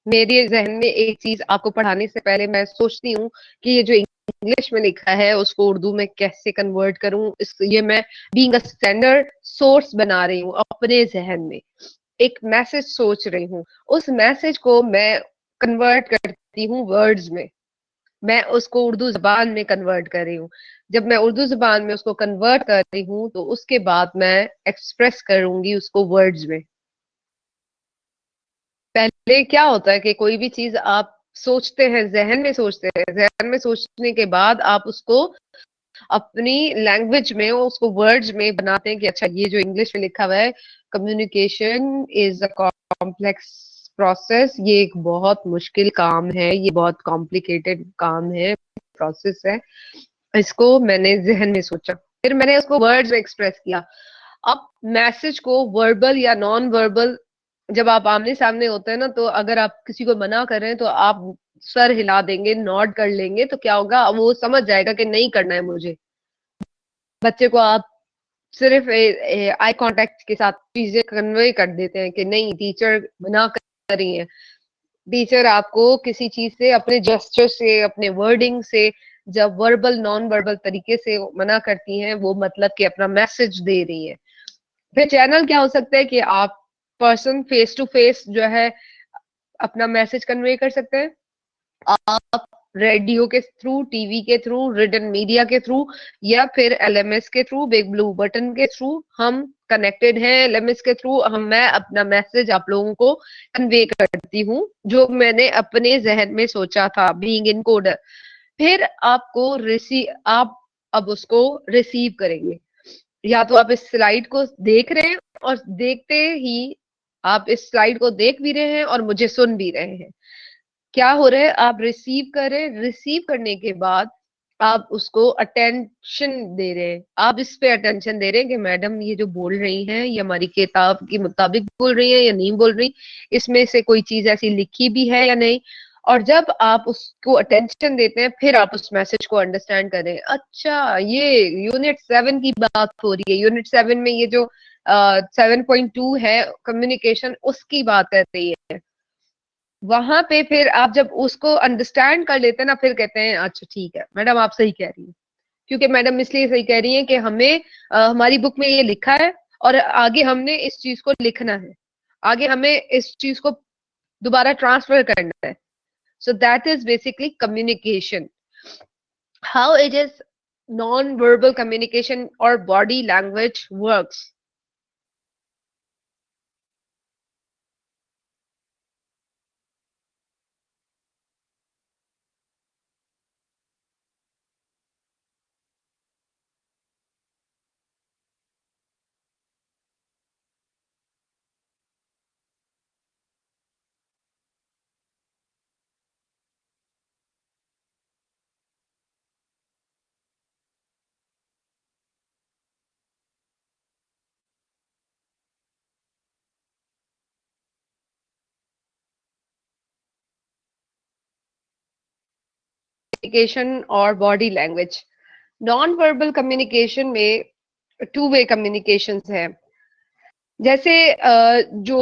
मेरे जहन में एक चीज आपको पढ़ाने से पहले मैं सोचती हूँ कि ये जो इंग्लिश में लिखा है उसको उर्दू में कैसे कन्वर्ट करूं। ये मैं बीइंग अ सेंडर सोर्स बना रही हूँ, अपने जहन में एक मैसेज सोच रही हूँ, उस मैसेज को मैं कन्वर्ट करती हूँ वर्ड्स में, मैं उसको उर्दू जबान में कन्वर्ट कर रही हूँ। जब मैं उर्दू जबान में उसको कन्वर्ट कर रही हूँ तो उसके बाद मैं एक्सप्रेस करूंगी उसको वर्ड्स में। पहले क्या होता है कि कोई भी चीज आप सोचते हैं, जहन में सोचते हैं, जहन में सोचने के बाद आप उसको अपनी लैंग्वेज में, उसको वर्ड्स में बनाते हैं कि अच्छा ये जो इंग्लिश में लिखा हुआ है, communication is a complex process, ये एक बहुत मुश्किल काम है, ये बहुत कॉम्प्लिकेटेड काम है, प्रोसेस है। इसको मैंने जहन में सोचा, फिर मैंने उसको वर्ड्स में एक्सप्रेस किया। अब मैसेज को वर्बल या नॉन वर्बल, जब आप आमने सामने होते हैं ना, तो अगर आप किसी को मना कर रहे हैं तो आप सर हिला देंगे, नॉड कर लेंगे, तो क्या होगा, वो समझ जाएगा कि नहीं करना है मुझे। बच्चे को आप सिर्फ आई कांटेक्ट के साथ चीजें कन्वे कर देते हैं कि नहीं, टीचर मना कर रही है। टीचर आपको किसी चीज से, अपने जेस्चर से, अपने वर्डिंग से, जब वर्बल नॉन वर्बल तरीके से मना करती हैं, वो मतलब कि अपना मैसेज दे रही है। फिर चैनल क्या हो सकता है कि आप पर्सन फेस टू फेस जो है अपना मैसेज कन्वे कर सकते हैं, आप रेडियो के थ्रू, टीवी के थ्रू, रिटन मीडिया के थ्रू, या फिर एलएमएस के थ्रू, बिग ब्लू बटन के थ्रू हम कनेक्टेड हैं। एलएमएस के थ्रू मैं अपना मैसेज आप लोगों को कन्वे करती हूँ जो मैंने अपने जहन में सोचा था, बीइंग इनकोडर। फिर आपको आप अब उसको रिसीव करेंगे। या तो आप इस स्लाइड को देख रहे हैं और देखते ही आप इस स्लाइड को देख भी रहे हैं और मुझे सुन भी रहे हैं। क्या हो रहा है, आप रिसीव कर रहे हैं, रिसीव करने के बाद आप उसको अटेंशन दे रहे हैं, आप इस पे अटेंशन दे रहे हैं कि मैडम ये जो बोल रही हैं ये हमारी किताब के मुताबिक बोल रही है या नहीं बोल रही, इसमें से कोई चीज ऐसी लिखी भी है या नहीं। और जब आप उसको अटेंशन देते हैं फिर आप उस मैसेज को अंडरस्टैंड करें, अच्छा ये यूनिट 7 की बात हो रही है, यूनिट 7 में ये जो 7.2 है कम्युनिकेशन, उसकी बात कर रही है। वहां पे फिर आप जब उसको अंडरस्टैंड कर लेते हैं ना, फिर कहते हैं अच्छा ठीक है मैडम आप सही कह रही हैं, क्योंकि मैडम इसलिए सही कह रही हैं कि हमें हमारी बुक में ये लिखा है और आगे हमने इस चीज को लिखना है, आगे हमें इस चीज को दोबारा ट्रांसफर करना है। So that is basically communication. How it is non verbal communication और बॉडी लैंग्वेज वर्क्स। कम्युनिकेशन और body language, non verbal communication में टू वे कम्युनिकेशन है। जैसे जो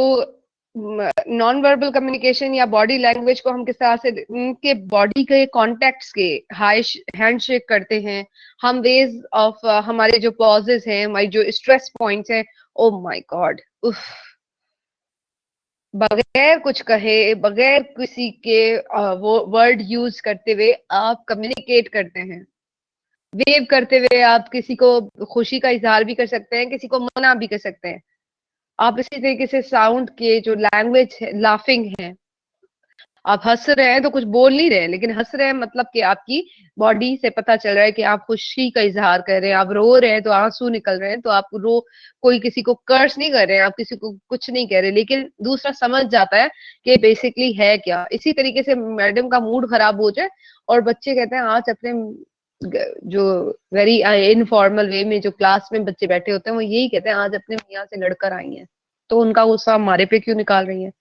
नॉन वर्बल कम्युनिकेशन या बॉडी लैंग्वेज को हम किस तरह से उनके बॉडी के कॉन्टेक्ट्स के हाई हैंडशेक करते हैं, हम वेज ऑफ हमारे जो पॉजेस हैं, हमारी जो स्ट्रेस पॉइंट्स हैं, ओ माय गॉड, उफ, बगैर कुछ कहे, बगैर किसी के वो वर्ड यूज करते हुए आप कम्युनिकेट करते हैं। वेव करते हुए आप किसी को खुशी का इजहार भी कर सकते हैं, किसी को मना भी कर सकते हैं। आप इसी तरीके से साउंड के जो लैंग्वेज है, लाफिंग है, आप हंस रहे हैं तो कुछ बोल नहीं रहे हैं लेकिन हंस रहे हैं, मतलब कि आपकी बॉडी से पता चल रहा है कि आप खुशी का इजहार कर रहे हैं। आप रो रहे हैं तो आंसू निकल रहे हैं, तो आप रो, कोई किसी को कर्स नहीं कर रहे हैं, आप किसी को कुछ नहीं कह रहे, लेकिन दूसरा समझ जाता है कि बेसिकली है क्या। इसी तरीके से मैडम का मूड खराब हो जाए और बच्चे कहते हैं आज अपने जो वेरी इनफॉर्मल वे में जो क्लास में बच्चे बैठे होते हैं वो यही कहते हैं आज अपने मियाँ से लड़कर आई हैं, तो उनका गुस्सा हमारे पे क्यों निकाल रही है।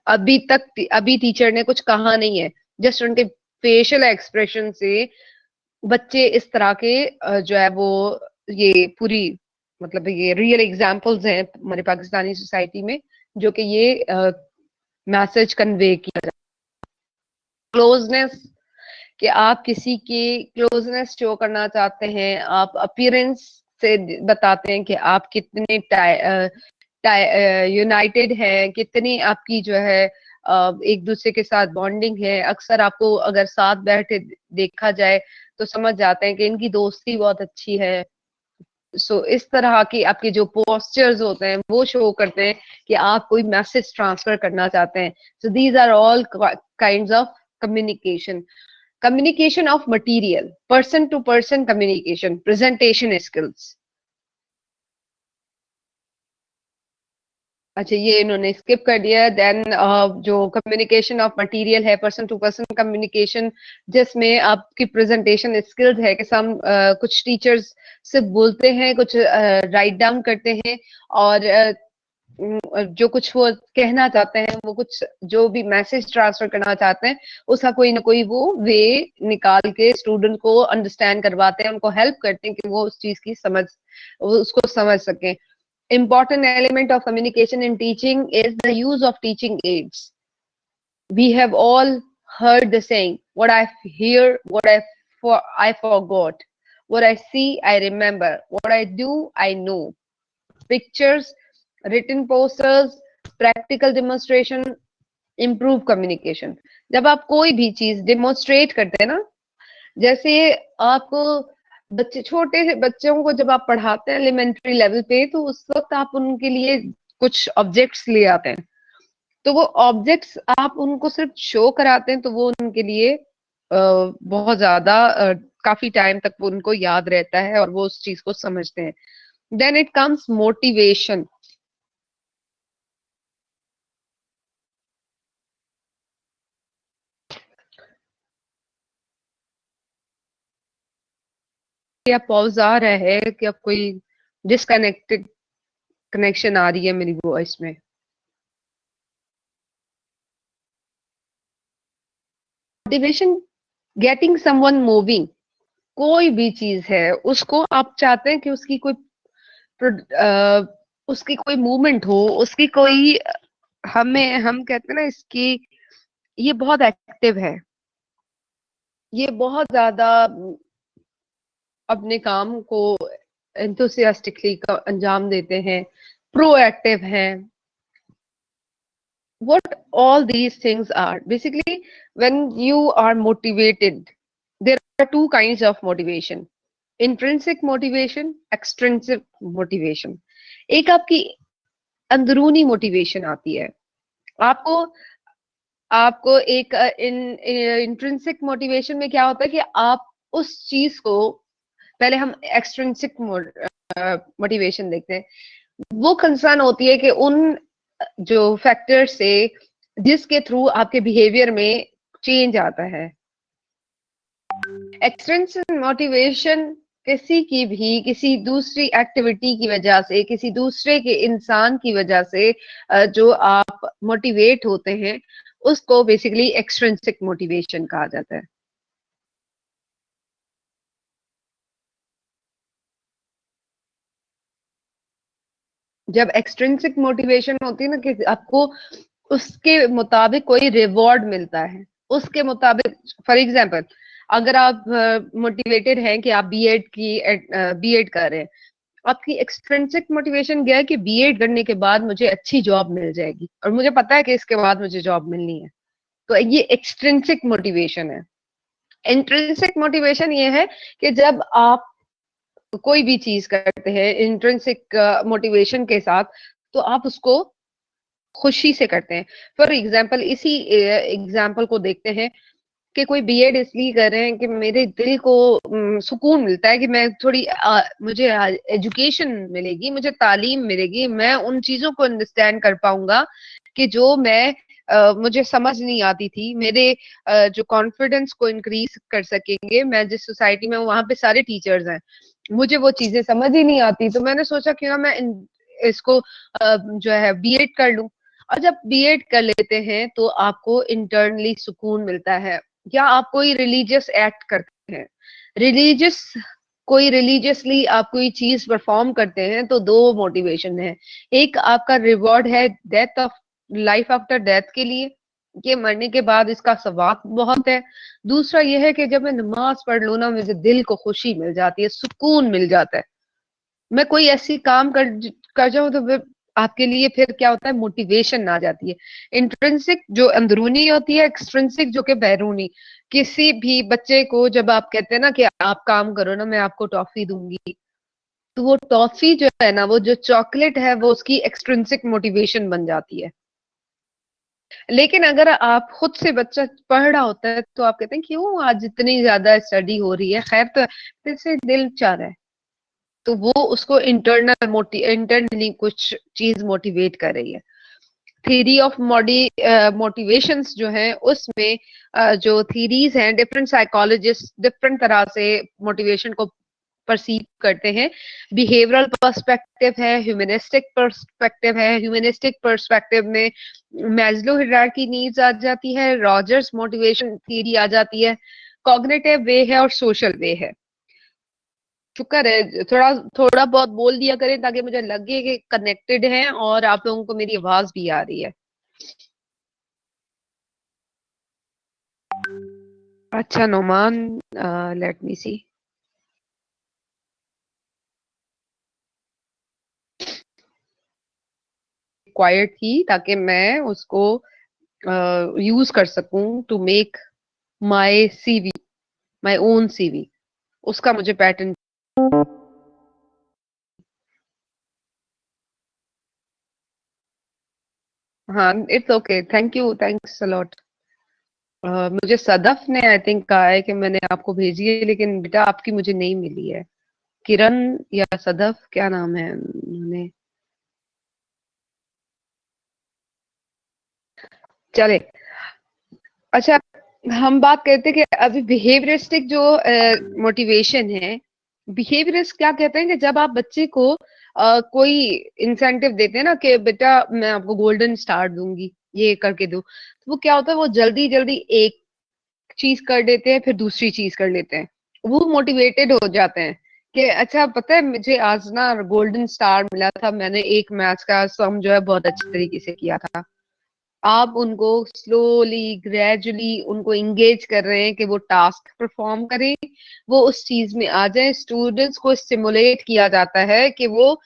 अभी तक अभी टीचर ने कुछ कहा नहीं है, जस्ट उनके फेशियल एक्सप्रेशन से बच्चे इस तरह के जो है वो ये पूरी, मतलब ये रियल एग्जांपल्स हैं हमारे पाकिस्तानी सोसाइटी में, जो कि ये मैसेज कन्वे किया जाता है। क्लोजनेस, कि आप किसी की क्लोजनेस शो करना चाहते हैं, आप अपीयरेंस से बताते हैं कि आप कितने यूनाइटेड है, कितनी आपकी जो है एक दूसरे के साथ बॉन्डिंग है। अक्सर आपको अगर साथ बैठे देखा जाए तो समझ जाते हैं कि इनकी दोस्ती बहुत अच्छी है। सो इस तरह की आपके जो पोस्चर्स होते हैं वो शो करते हैं कि आप कोई मैसेज ट्रांसफर करना चाहते हैं। So these are all kinds of communication. Communication of material, person to person communication, presentation skills. अच्छा ये इन्होंने स्किप कर दिया। देन जो कम्युनिकेशन ऑफ मटेरियल है, पर्सन टू पर्सन कम्युनिकेशन, जिसमें आपकी प्रेजेंटेशन स्किल्स है कि हम कुछ टीचर्स से बोलते हैं, कुछ राइट डाउन करते हैं, और जो कुछ वो कहना चाहते हैं, वो कुछ जो भी मैसेज ट्रांसफर करना चाहते हैं, उसका कोई ना कोई वो वे निकाल के स्टूडेंट को अंडरस्टैंड करवाते हैं, उनको हेल्प करते हैं कि वो उस चीज की समझ, वो उसको समझ सकें। Important element of communication in teaching is the use of teaching aids. We have all heard the saying, what I hear, I forgot. What I see, I remember. What I do, I know. Pictures, written posters, practical demonstration, improve communication. जब आप कोई भी चीज demonstrate करते हैं ना, जैसे आपको बच्चे, छोटे से बच्चों को जब आप पढ़ाते हैं एलिमेंट्री लेवल पे, तो उस वक्त आप उनके लिए कुछ ऑब्जेक्ट्स ले आते हैं, तो वो ऑब्जेक्ट्स आप उनको सिर्फ शो कराते हैं तो वो उनके लिए बहुत ज्यादा काफी टाइम तक वो उनको याद रहता है और वो उस चीज को समझते हैं। Then it comes motivation. क्या पॉज आ रहा है, क्या कोई डिस्कनेक्टेड कनेक्शन आ रही है मेरी वॉइस में? मोटिवेशन, गेटिंग समवन मूविंग, कोई भी चीज है उसको आप चाहते हैं कि उसकी कोई उसकी कोई मूवमेंट हो, उसकी कोई, हमें हम कहते हैं ना इसकी, ये बहुत एक्टिव है, ये बहुत ज्यादा अपने काम को एंथुसियास्टिकली अंजाम देते हैं, प्रोएक्टिव हैं. What all these things are basically, when you are motivated, there are two kinds of motivation: intrinsic motivation, extrinsic motivation. एक आपकी अंदरूनी मोटिवेशन आती है आपको, आपको एक इंट्रिंसिक मोटिवेशन में क्या होता है कि आप उस चीज को, पहले हम एक्सट्रिंसिक मोटिवेशन देखते हैं. वो कंसर्न होती है कि उन जो फैक्टर से जिसके थ्रू आपके बिहेवियर में चेंज आता है. एक्सट्रिंसिक मोटिवेशन किसी की भी किसी दूसरी एक्टिविटी की वजह से, किसी दूसरे के इंसान की वजह से जो आप मोटिवेट होते हैं, उसको बेसिकली एक्सट्रिंसिक मोटिवेशन कहा जाता है. जब एक्सट्रिंसिक मोटिवेशन होती है ना कि आपको उसके मुताबिक कोई रिवॉर्ड मिलता है, उसके मुताबिक, फॉर एग्जांपल अगर आप मोटिवेटेड हैं कि आप बीएड कर रहे हैं, आपकी एक्सट्रिंसिक मोटिवेशन क्या है कि बीएड करने के बाद मुझे अच्छी जॉब मिल जाएगी और मुझे पता है कि इसके बाद मुझे जॉब मिलनी है. तो ये एक्सट्रिंसिक मोटिवेशन है. इंट्रिंसिक मोटिवेशन ये है कि जब आप कोई भी चीज करते हैं इंट्रिंसिक मोटिवेशन के साथ, तो आप उसको खुशी से करते हैं. फॉर एग्जाम्पल इसी एग्जाम्पल को देखते हैं कि कोई बीएड इसलिए कर रहे हैं कि मेरे दिल को सुकून मिलता है कि मैं थोड़ी मुझे एजुकेशन मिलेगी, मुझे तालीम मिलेगी, मैं उन चीजों को अंडरस्टैंड कर पाऊंगा कि जो मैं मुझे समझ नहीं आती थी, मेरे जो कॉन्फिडेंस को इंक्रीज कर सकेंगे. मैं जिस सोसाइटी में हूँ वहां पे सारे टीचर्स हैं, मुझे वो चीजें समझ ही नहीं आती, तो मैंने सोचा क्यों ना मैं इसको जो है बीएड कर लूं. और जब बीएड कर लेते हैं तो आपको इंटरनली सुकून मिलता है. या आप कोई रिलीजियस एक्ट करते हैं, रिलीजियस कोई रिलीजियसली आप कोई चीज परफॉर्म करते हैं, तो दो मोटिवेशन है. एक आपका रिवॉर्ड है death of life after death के लिए, ये मरने के बाद इसका सवाब बहुत है. दूसरा ये है कि जब मैं नमाज पढ़ लूं ना, मुझे दिल को खुशी मिल जाती है, सुकून मिल जाता है. मैं कोई ऐसी काम कर जाऊं तो आपके लिए फिर क्या होता है, मोटिवेशन आ जाती है. इंट्रिंसिक जो अंदरूनी होती है, एक्सट्रिंसिक जो कि बैरूनी. किसी भी बच्चे को जब आप कहते हैं ना कि आप काम करो ना, मैं आपको टॉफी दूंगी, तो वो टॉफी जो है ना, वो जो चॉकलेट है, वो उसकी एक्सट्रिंसिक मोटिवेशन बन जाती है. लेकिन अगर आप खुद से, बच्चा पढ़ रहा होता है तो आप कहते हैं क्यों आज इतनी ज्यादा स्टडी हो रही है, खैर तो फिर से दिल चाह रहा है, तो वो उसको इंटरनली कुछ चीज मोटिवेट कर रही है. थ्योरी ऑफ मोटिवेशंस जो है उसमें जो थीरीज हैं, डिफरेंट साइकोलॉजिस्ट डिफरेंट तरह से मोटिवेशन को परसीव करते हैं. बिहेवियरल पर्सपेक्टिव है, ह्यूमनिस्टिक पर्सपेक्टिव है. ह्यूमनिस्टिक पर्सपेक्टिव में मैस्लो हायरार्की नीड्स आ जाती है, रॉजर्स मोटिवेशन थ्योरी आ जाती है, कॉग्निटिव वे है और सोशल वे है. शुक्र है, थोड़ा थोड़ा बहुत बोल दिया करें ताकि मुझे लगे कि कनेक्टेड हैं और आप लोगों को मेरी आवाज भी आ रही है. अच्छा Noman, let me see. Quite थी ताकि मैं उसको यूज कर सकूं to make my CV, my own CV. उसका मुझे पैटर्न. हाँ, it's okay, thank you, thanks a lot. मुझे सदफ ने आई थिंक कहा है कि मैंने आपको भेजी है, लेकिन बेटा आपकी मुझे नहीं मिली है. किरण या सदफ, क्या नाम है उन्होंने? चले. अच्छा, हम बात करते कि अभी बिहेवियरिस्टिक जो मोटिवेशन है, बिहेवियरिस्ट क्या कहते हैं कि जब आप बच्चे को कोई इंसेंटिव देते हैं ना कि बेटा मैं आपको गोल्डन स्टार दूंगी, ये करके दो, तो वो क्या होता है, वो जल्दी जल्दी एक चीज कर देते हैं, फिर दूसरी चीज कर लेते हैं। वो मोटिवेटेड हो जाते हैं कि अच्छा पता है मुझे आज ना गोल्डन स्टार मिला था, मैंने एक मैच का सम जो है बहुत अच्छे तरीके से किया था। आप उनको स्लोली ग्रेजुअली उनको इंगेज कर रहे हैं कि वो टास्क परफॉर्म करें, वो उस चीज में आ जाए। स्टूडेंट्स को स्टिमुलेट किया जाता है कि वो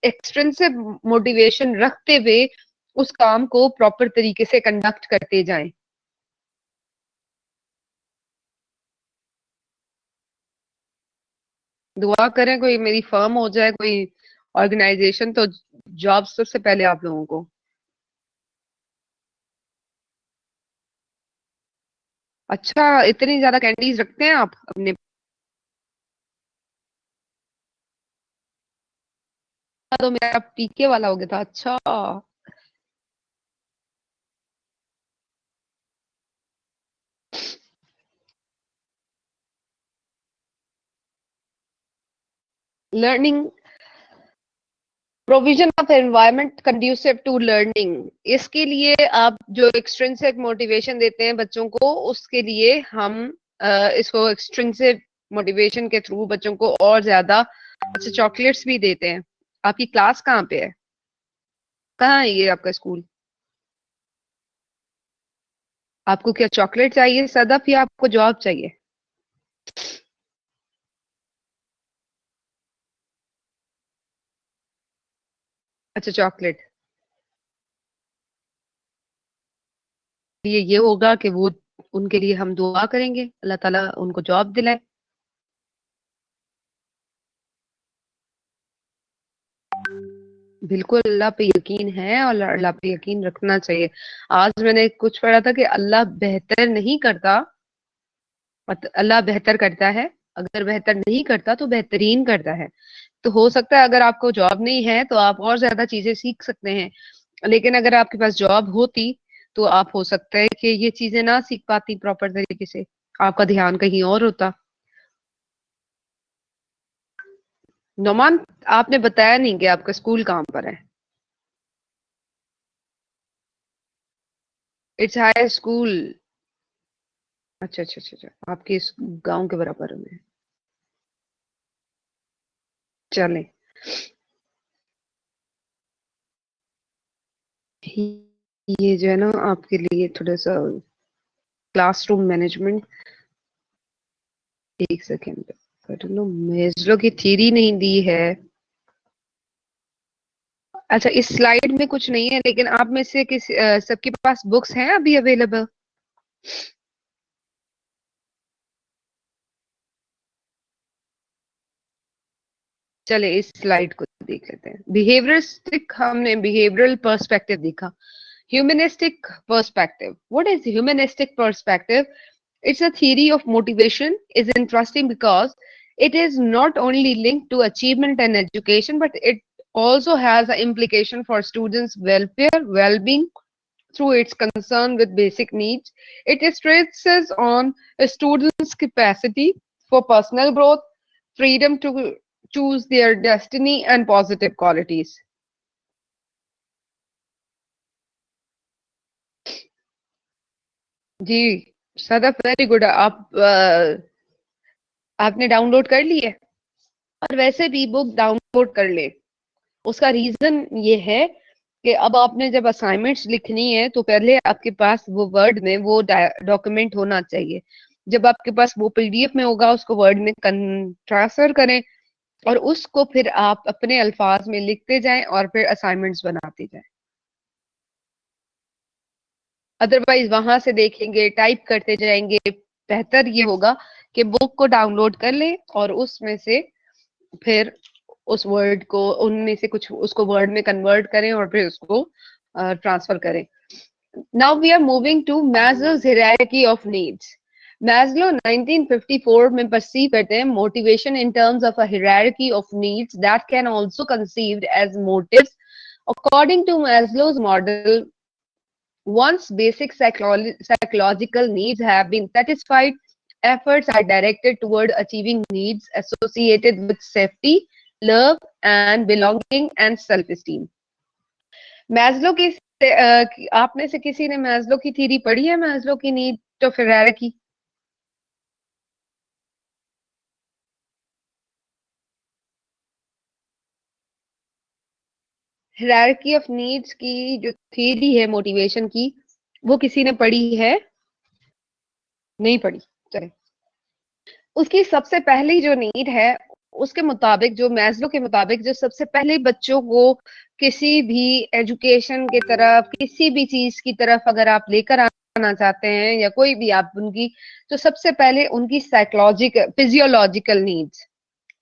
एक्सट्रिंसिक मोटिवेशन रखते हुए उस काम को प्रॉपर तरीके से कंडक्ट करते जाएं। दुआ करें कोई मेरी फर्म हो जाए, कोई ऑर्गेनाइजेशन, तो जॉब सबसे पहले आप लोगों को। अच्छा, इतनी ज्यादा कैंडीज रखते हैं आप अपने? तो मेरा पीके वाला हो गया था। अच्छा, learning, provision of environment conducive to learning, इसके लिए आप जो एक्सट्रिंसिक मोटिवेशन देते हैं बच्चों को, उसके लिए हम इसको एक्सट्रिंसिक मोटिवेशन के थ्रू बच्चों को और ज्यादा अच्छा चॉकलेट्स भी देते हैं। आपकी क्लास कहाँ पे है? कहाँ है ये आपका स्कूल? आपको क्या चॉकलेट चाहिए सदफ, या आपको जॉब चाहिए? अच्छा, चॉकलेट। ये होगा कि वो, उनके लिए हम दुआ करेंगे अल्लाह ताला उनको जॉब दिलाए। बिल्कुल, अल्लाह पे यकीन है और अल्लाह पे यकीन रखना चाहिए। आज मैंने कुछ पढ़ा था कि अल्लाह बेहतर नहीं करता, अल्लाह बेहतर करता है, अगर बेहतर नहीं करता तो बेहतरीन करता है। तो हो सकता है अगर आपको जॉब नहीं है तो आप और ज्यादा चीजें सीख सकते हैं, लेकिन अगर आपके पास जॉब होती तो आप हो सकता है कि ये चीजें ना सीख पाती प्रॉपर तरीके से, आपका ध्यान कहीं और होता। नोमान, आपने बताया नहीं कि आपका स्कूल कहाँ पर है? It's high school. अच्छा अच्छा अच्छा अच्छा, आपके इस गांव के बराबर में है। चलें, ये जो है ना आपके लिए थोड़ा सा क्लासरूम मैनेजमेंट। एक सेकेंड, कर लो, मेजलो की थ्योरी नहीं दी है। अच्छा, इस स्लाइड में कुछ नहीं है, लेकिन आप में से किस सबके पास बुक्स हैं अभी अवेलेबल? चले इस स्लाइड को देख लेते हैं। बिहेवियरिस्टिक, हमने बिहेवियरल पर्सपेक्टिव देखा। Humanistic perspective. What is humanistic perspective? It's a theory of motivation. Is interesting because it is not only linked to achievement and education, but it also has an implication for students' welfare, well-being through its concern with basic needs. It stresses on a student's capacity for personal growth, freedom to choose their destiny, and positive qualities. जी, Sadaf, very good. आपने download कर ली है? और वैसे भी book download कर ले। उसका रीजन ये है कि अब आपने जब असाइनमेंट्स लिखनी है तो पहले आपके पास वो वर्ड में वो डॉक्यूमेंट होना चाहिए। जब आपके पास वो पीडीएफ में होगा उसको वर्ड में ट्रांसफर करें, और उसको फिर आप अपने अल्फाज में लिखते जाएं और फिर असाइनमेंट्स बनाते जाएं। अदरवाइज वहां से देखेंगे, टाइप करते जाएंगे। बेहतर ये होगा कि बुक को डाउनलोड कर लें और उसमें से फिर उस वर्ड को, उनमें से कुछ उसको वर्ड में कन्वर्ट करें और फिर उसको ट्रांसफर करें। Now we are moving to Maslow's hierarchy of needs. Maslow 1954 में परसीव करते हैं motivation in terms of a hierarchy of needs that can also conceived as motives. According to Maslow's model, once basic psychological needs have been satisfied, efforts are directed toward achieving needs associated with safety, love and belonging and self esteem. Maslow की आप में से किसी ने Maslow की theory पढ़ी है, Maslow की need of hierarchy? Hierarchy of needs की जो थ्योरी है मोटिवेशन की, वो किसी ने पढ़ी है? नहीं पढ़ी, चले। उसकी सबसे पहली जो नीड है, उसके मुताबिक, जो मैस्लो के मुताबिक, जो सबसे पहले बच्चों को किसी भी एजुकेशन की तरफ, किसी भी चीज की तरफ अगर आप लेकर आना चाहते हैं या कोई भी आप उनकी, तो सबसे पहले उनकी psychological physiological needs,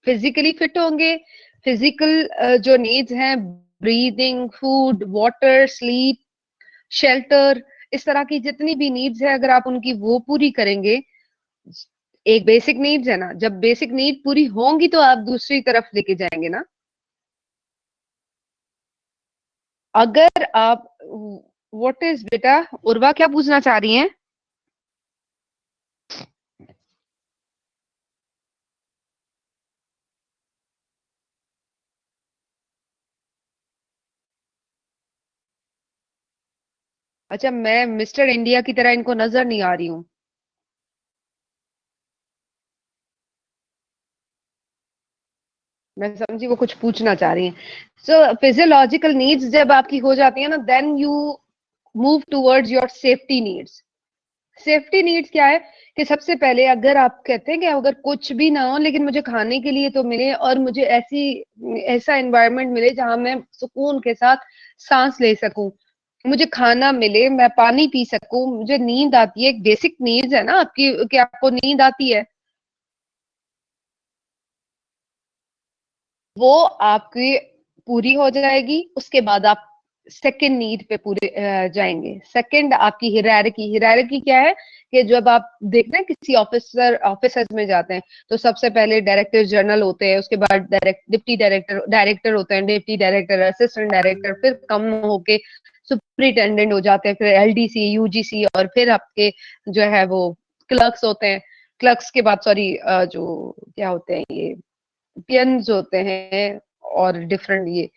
physically fit होंगे, फिजिकल जो नीड्स हैं, breathing, food, water, sleep, shelter, इस तरह की जितनी भी नीड्स है, अगर आप उनकी वो पूरी करेंगे, एक बेसिक नीड्स है ना, जब बेसिक नीड पूरी होंगी तो आप दूसरी तरफ लेके जाएंगे ना। अगर आप, व्हाट इज, बेटा उर्वा क्या पूछना चाह रही हैं? अच्छा, मैं मिस्टर इंडिया की तरह इनको नजर नहीं आ रही हूँ? मैं समझी वो कुछ पूछना चाह रही हैं। सो फिजियोलॉजिकल नीड्स जब आपकी हो जाती है ना, then you move towards your safety needs. Safety needs क्या है कि सबसे पहले अगर आप कहते हैं कि अगर कुछ भी ना हो लेकिन मुझे खाने के लिए तो मिले, और मुझे ऐसा एनवायरनमेंट मिले जहां मैं सुकून के साथ सांस ले सकूं, मुझे खाना मिले, मैं पानी पी सकूं, मुझे नींद आती है, एक बेसिक नीड्स है ना आपकी, कि आपको नींद आती है, वो आपकी पूरी हो जाएगी। उसके बाद आप सेकंड नीड पे पूरे जाएंगे। सेकंड आपकी हिरारकी। हिरारकी क्या है कि जब आप देखते हैं किसी ऑफिसर्स में जाते हैं, तो सबसे पहले डायरेक्टर जनरल होते हैं, उसके बाद डिप्टी डायरेक्टर डायरेक्टर होते हैं, डिप्टी डायरेक्टर, असिस्टेंट डायरेक्टर, फिर कम होके सुपरिटेंडेंट हो जाते हैं, फिर एलडीसी, यूजीसी, और फिर आपके जो है वो क्लर्क्स होते हैं। क्लर्क्स के बाद, सॉरी, जो क्या होते हैं ये पियन्स होते हैं, और डिफरेंट ये,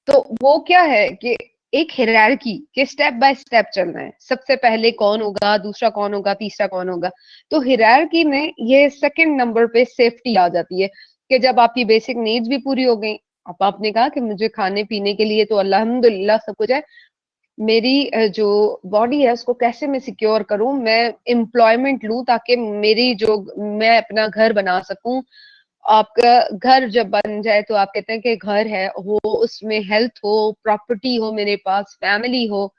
तो वो क्या है कि एक हिरारकी के स्टेप बाय स्टेप चलना है। सबसे पहले कौन होगा, दूसरा कौन होगा, तीसरा कौन होगा। तो हिरारकी में ये सेकंड नंबर पे सेफ्टी आ जाती है, कि जब आपकी बेसिक नीड्स भी पूरी हो गई, अब आपने कहा कि मुझे खाने पीने के लिए तो अल्हम्दुलिल्लाह सब कुछ है, मेरी जो बॉडी है उसको कैसे मैं सिक्योर करूं, मैं एम्प्लॉयमेंट लूं ताकि मेरी जो, मैं अपना घर बना सकूं। आपका घर जब बन जाए तो आप कहते हैं कि घर है वो, उसमें हेल्थ हो, प्रॉपर्टी हो, मेरे पास फैमिली हो।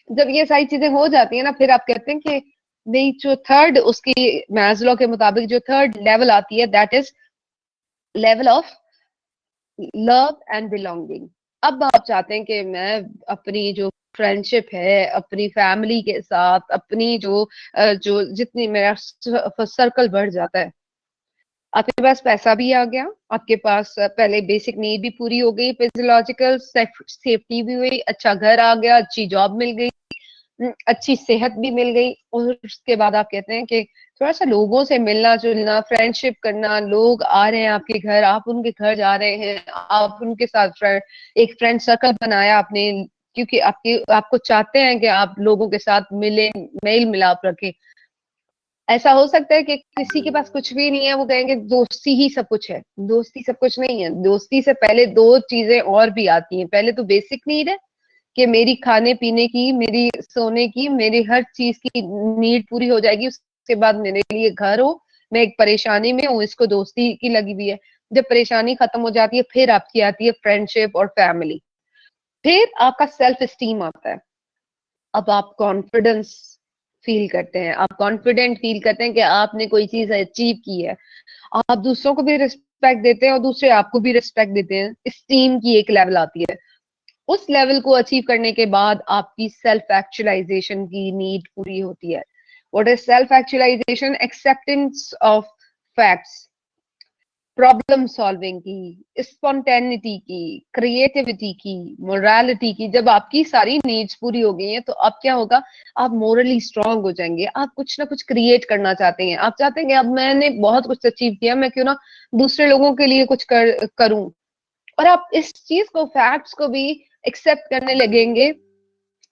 जब ये सारी चीजें हो जाती है ना, फिर आप कहते हैं कि नहीं, जो थर्ड उसकी मैस्लो के मुताबिक जो थर्ड लेवल आती है, that is level of love and belonging. अब आप चाहते हैं कि मैं अपनी जो फ्रेंडशिप है, अपनी फैमिली के साथ, अपनी जो जितनी मेरा सर्कल बढ़ जाता है, आपके पास पैसा भी आ गया, आपके पास पहले बेसिक नीड भी पूरी हो गई, फिजियोलॉजिकल सेफ्टी भी हुई, अच्छा घर आ गया, अच्छी जॉब मिल गई, अच्छी सेहत भी मिल गई, और उसके बाद आप कहते हैं कि थोड़ा सा लोगों से मिलना जुलना, फ्रेंडशिप करना, लोग आ रहे हैं आपके घर, आप उनके घर जा रहे हैं, आप उनके साथ एक फ्रेंड सर्कल बनाया आपने, क्योंकि आपको चाहते हैं कि आप लोगों के साथ मिले, मेल मिलाप रखें। ऐसा हो सकता है कि किसी के पास कुछ भी नहीं है, वो कहेंगे दोस्ती ही सब कुछ है। दोस्ती सब कुछ नहीं है, दोस्ती से पहले दो चीजें और भी आती हैं। पहले तो बेसिक नीड है कि मेरी खाने पीने की, मेरी सोने की, मेरी हर चीज की नीड पूरी हो जाएगी, उसके बाद मेरे लिए घर हो, मैं एक परेशानी में हूँ, इसको दोस्ती की लगी हुई है। जब परेशानी खत्म हो जाती है, फिर आपकी आती है फ्रेंडशिप और फैमिली, फिर आपका सेल्फ स्टीम आता है। अब आप कॉन्फिडेंस फील करते हैं, आप कॉन्फिडेंट फील करते हैं कि आपने कोई चीज अचीव की है, आप दूसरों को भी रिस्पेक्ट देते हैं और दूसरे आपको भी रिस्पेक्ट देते हैं। स्टीम की एक लेवल आती है, उस लेवल को अचीव करने के बाद आपकी सेल्फ एक्चुअलाइजेशन की नीड पूरी होती है। What is self actualization? Acceptance of facts. Problem solving की, स्पॉन्टेनिटी की, क्रिएटिविटी की, मोरालिटी की। जब आपकी सारी नीड्स पूरी हो गई हैं तो अब क्या होगा, आप मोरली स्ट्रांग हो जाएंगे, आप कुछ ना कुछ क्रिएट करना चाहते हैं, आप चाहते हैं कि अब मैंने बहुत कुछ अचीव किया, मैं क्यों ना दूसरे लोगों के लिए कुछ करूं। और आप इस चीज को, फैक्ट्स को भी एक्सेप्ट करने लगेंगे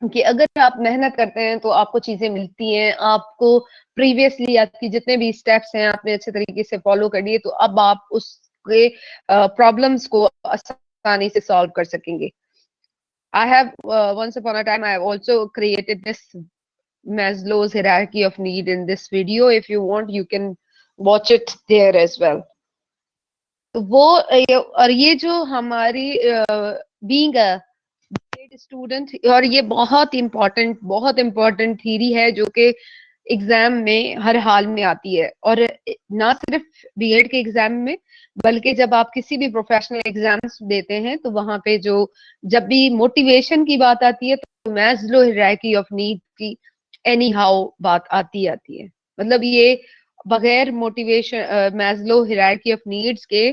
कि अगर आप मेहनत करते हैं तो आपको चीजें मिलती हैं। आपको प्रीवियसली आपकी जितने भी स्टेप्स हैं आपने अच्छे तरीके से फॉलो कर लिए, तो अब आप उसके प्रॉब्लम्स को आसानी से सॉल्व कर सकेंगे। I have once upon a time I have also created this Maslow's hierarchy of need in this video. If you want, you can watch it there as well. तो वो और ये जो हमारी बीइंग अ ग्रेट स्टूडेंट, और ये बहुत important theory है जो कि एग्जाम में हर हाल में आती है। और ना सिर्फ बीएड के एग्जाम में, बल्कि जब आप किसी भी प्रोफेशनल एग्जाम्स देते हैं तो वहां पे जो जब भी मोटिवेशन की बात आती है तो मैस्लो हायरार्की ऑफ नीड की एनी हाउ बात आती है। मतलब ये बगैर motivation, Maslow hierarchy of needs के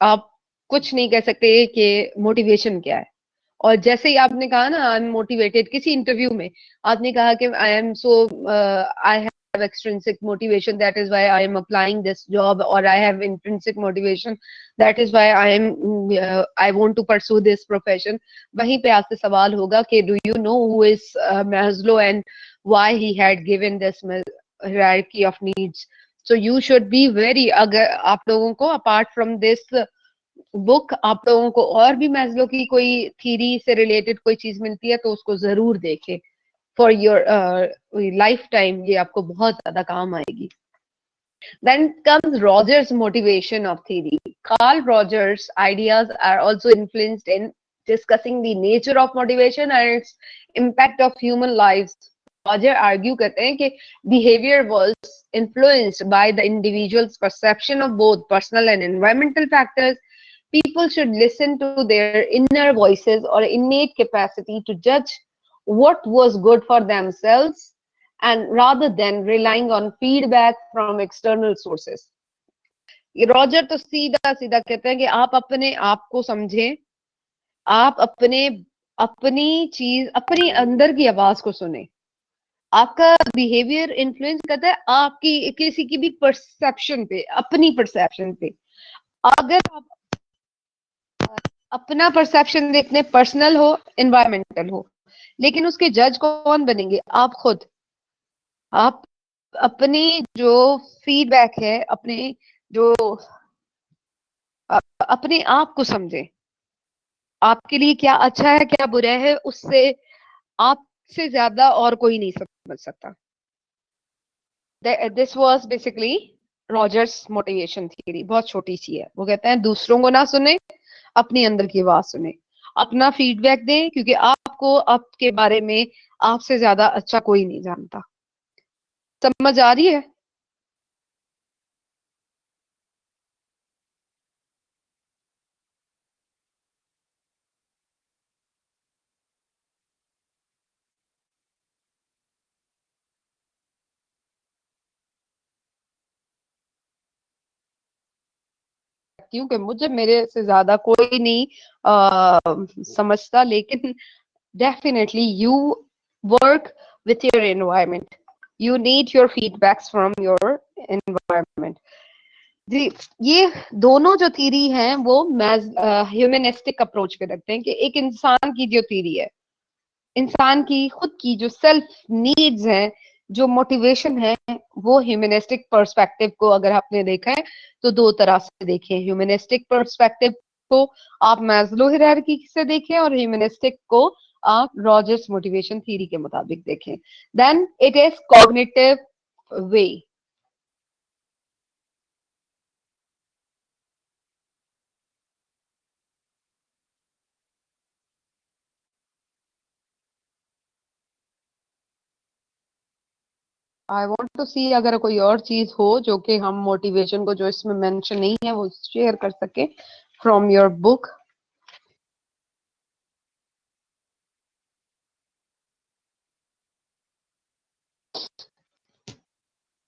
आप कुछ नहीं कह सकते कि मोटिवेशन क्या है। और जैसे ही आपने कहा ना, आई एम मोटिवेटेड, किसी इंटरव्यू में आपने कहा कि I am so, I have extrinsic motivation, that is why I am applying this job, और I have intrinsic motivation, that is why I want to pursue this profession. वहीं पे आपसे सवाल होगा कि do you know who is Maslow and why he had given this hierarchy of needs. So you should be very, अगर आप लोगों को अपार्ट फ्रॉम दिस बुक आप लोगों को और भी मैस्लो की कोई थीरी से रिलेटेड कोई चीज मिलती है तो उसको जरूर देखें फॉर योर लाइफ टाइम, ये आपको बहुत ज्यादा काम आएगी। Then comes Rogers' motivation of theory. Carl Rogers' ideas are also influenced in discussing the nature of motivation and its impact of human lives. Roger argue करते हैं कि behavior was influenced by the individual's perception of both personal and environmental factors. People should listen to their inner voices or innate capacity to judge what was good for themselves, and rather than relying on feedback from external sources. ये Roger तो सीधा सीधा कहते हैं कि आप अपने आप को समझें, आप अपनी चीज, अपनी अंदर की आवाज को सुने। आपका बिहेवियर इन्फ्लुएंस करता है आपकी किसी की भी परसेप्शन पे, अपनी परसेप्शन पे। अगर आप अपना परसेप्शन देखने, पर्सनल हो एनवायरमेंटल हो, लेकिन उसके जज कौन बनेंगे, आप खुद। आप अपनी जो फीडबैक है, अपने जो अपने आप को समझें, आपके लिए क्या अच्छा है क्या बुरा है, उससे आपसे ज्यादा और कोई नहीं समझ सकता। This was basically Rogers motivation theory. बहुत छोटी सी है। वो कहते हैं दूसरों को ना सुने, अपनी अंदर की आवाज सुने, अपना फीडबैक दें, क्योंकि आपको आपके बारे में आपसे ज्यादा अच्छा कोई नहीं जानता। समझ आ रही है? क्योंकि मुझे मेरे से ज्यादा कोई नहीं समझता, लेकिन definitely you work with your environment, you need your feedbacks from your environment. जी, ये दोनों जो थीरी हैं वो ह्यूमनिस्टिक अप्रोच पे रखते हैं कि एक इंसान की जो थीरी है, इंसान की खुद की जो सेल्फ नीड्स हैं, जो मोटिवेशन है, वो ह्यूमनिस्टिक पर्सपेक्टिव को अगर आपने देखा है तो दो तरह से देखें। ह्यूमनिस्टिक पर्सपेक्टिव को आप मैस्लो हायरार्की से देखें, और ह्यूमनिस्टिक को आप रॉजर्स मोटिवेशन थ्योरी के मुताबिक देखें। Then it is cognitive way. I want to see अगर कोई और चीज हो जो कि हम मोटिवेशन को, जो इसमें मेंशन नहीं है, वो शेयर कर सके from your book.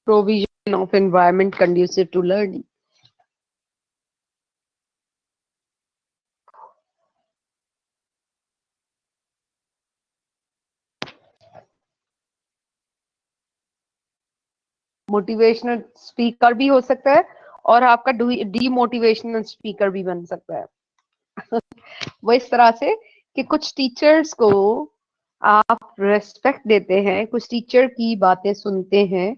Provision of environment conducive to learning. Motivational speaker भी हो सकता है और आपका डीमोटिवेशनल स्पीकर भी बन सकता है। वो इस तरह से कि कुछ टीचर्स को आप रेस्पेक्ट देते हैं, कुछ टीचर की बातें सुनते हैं,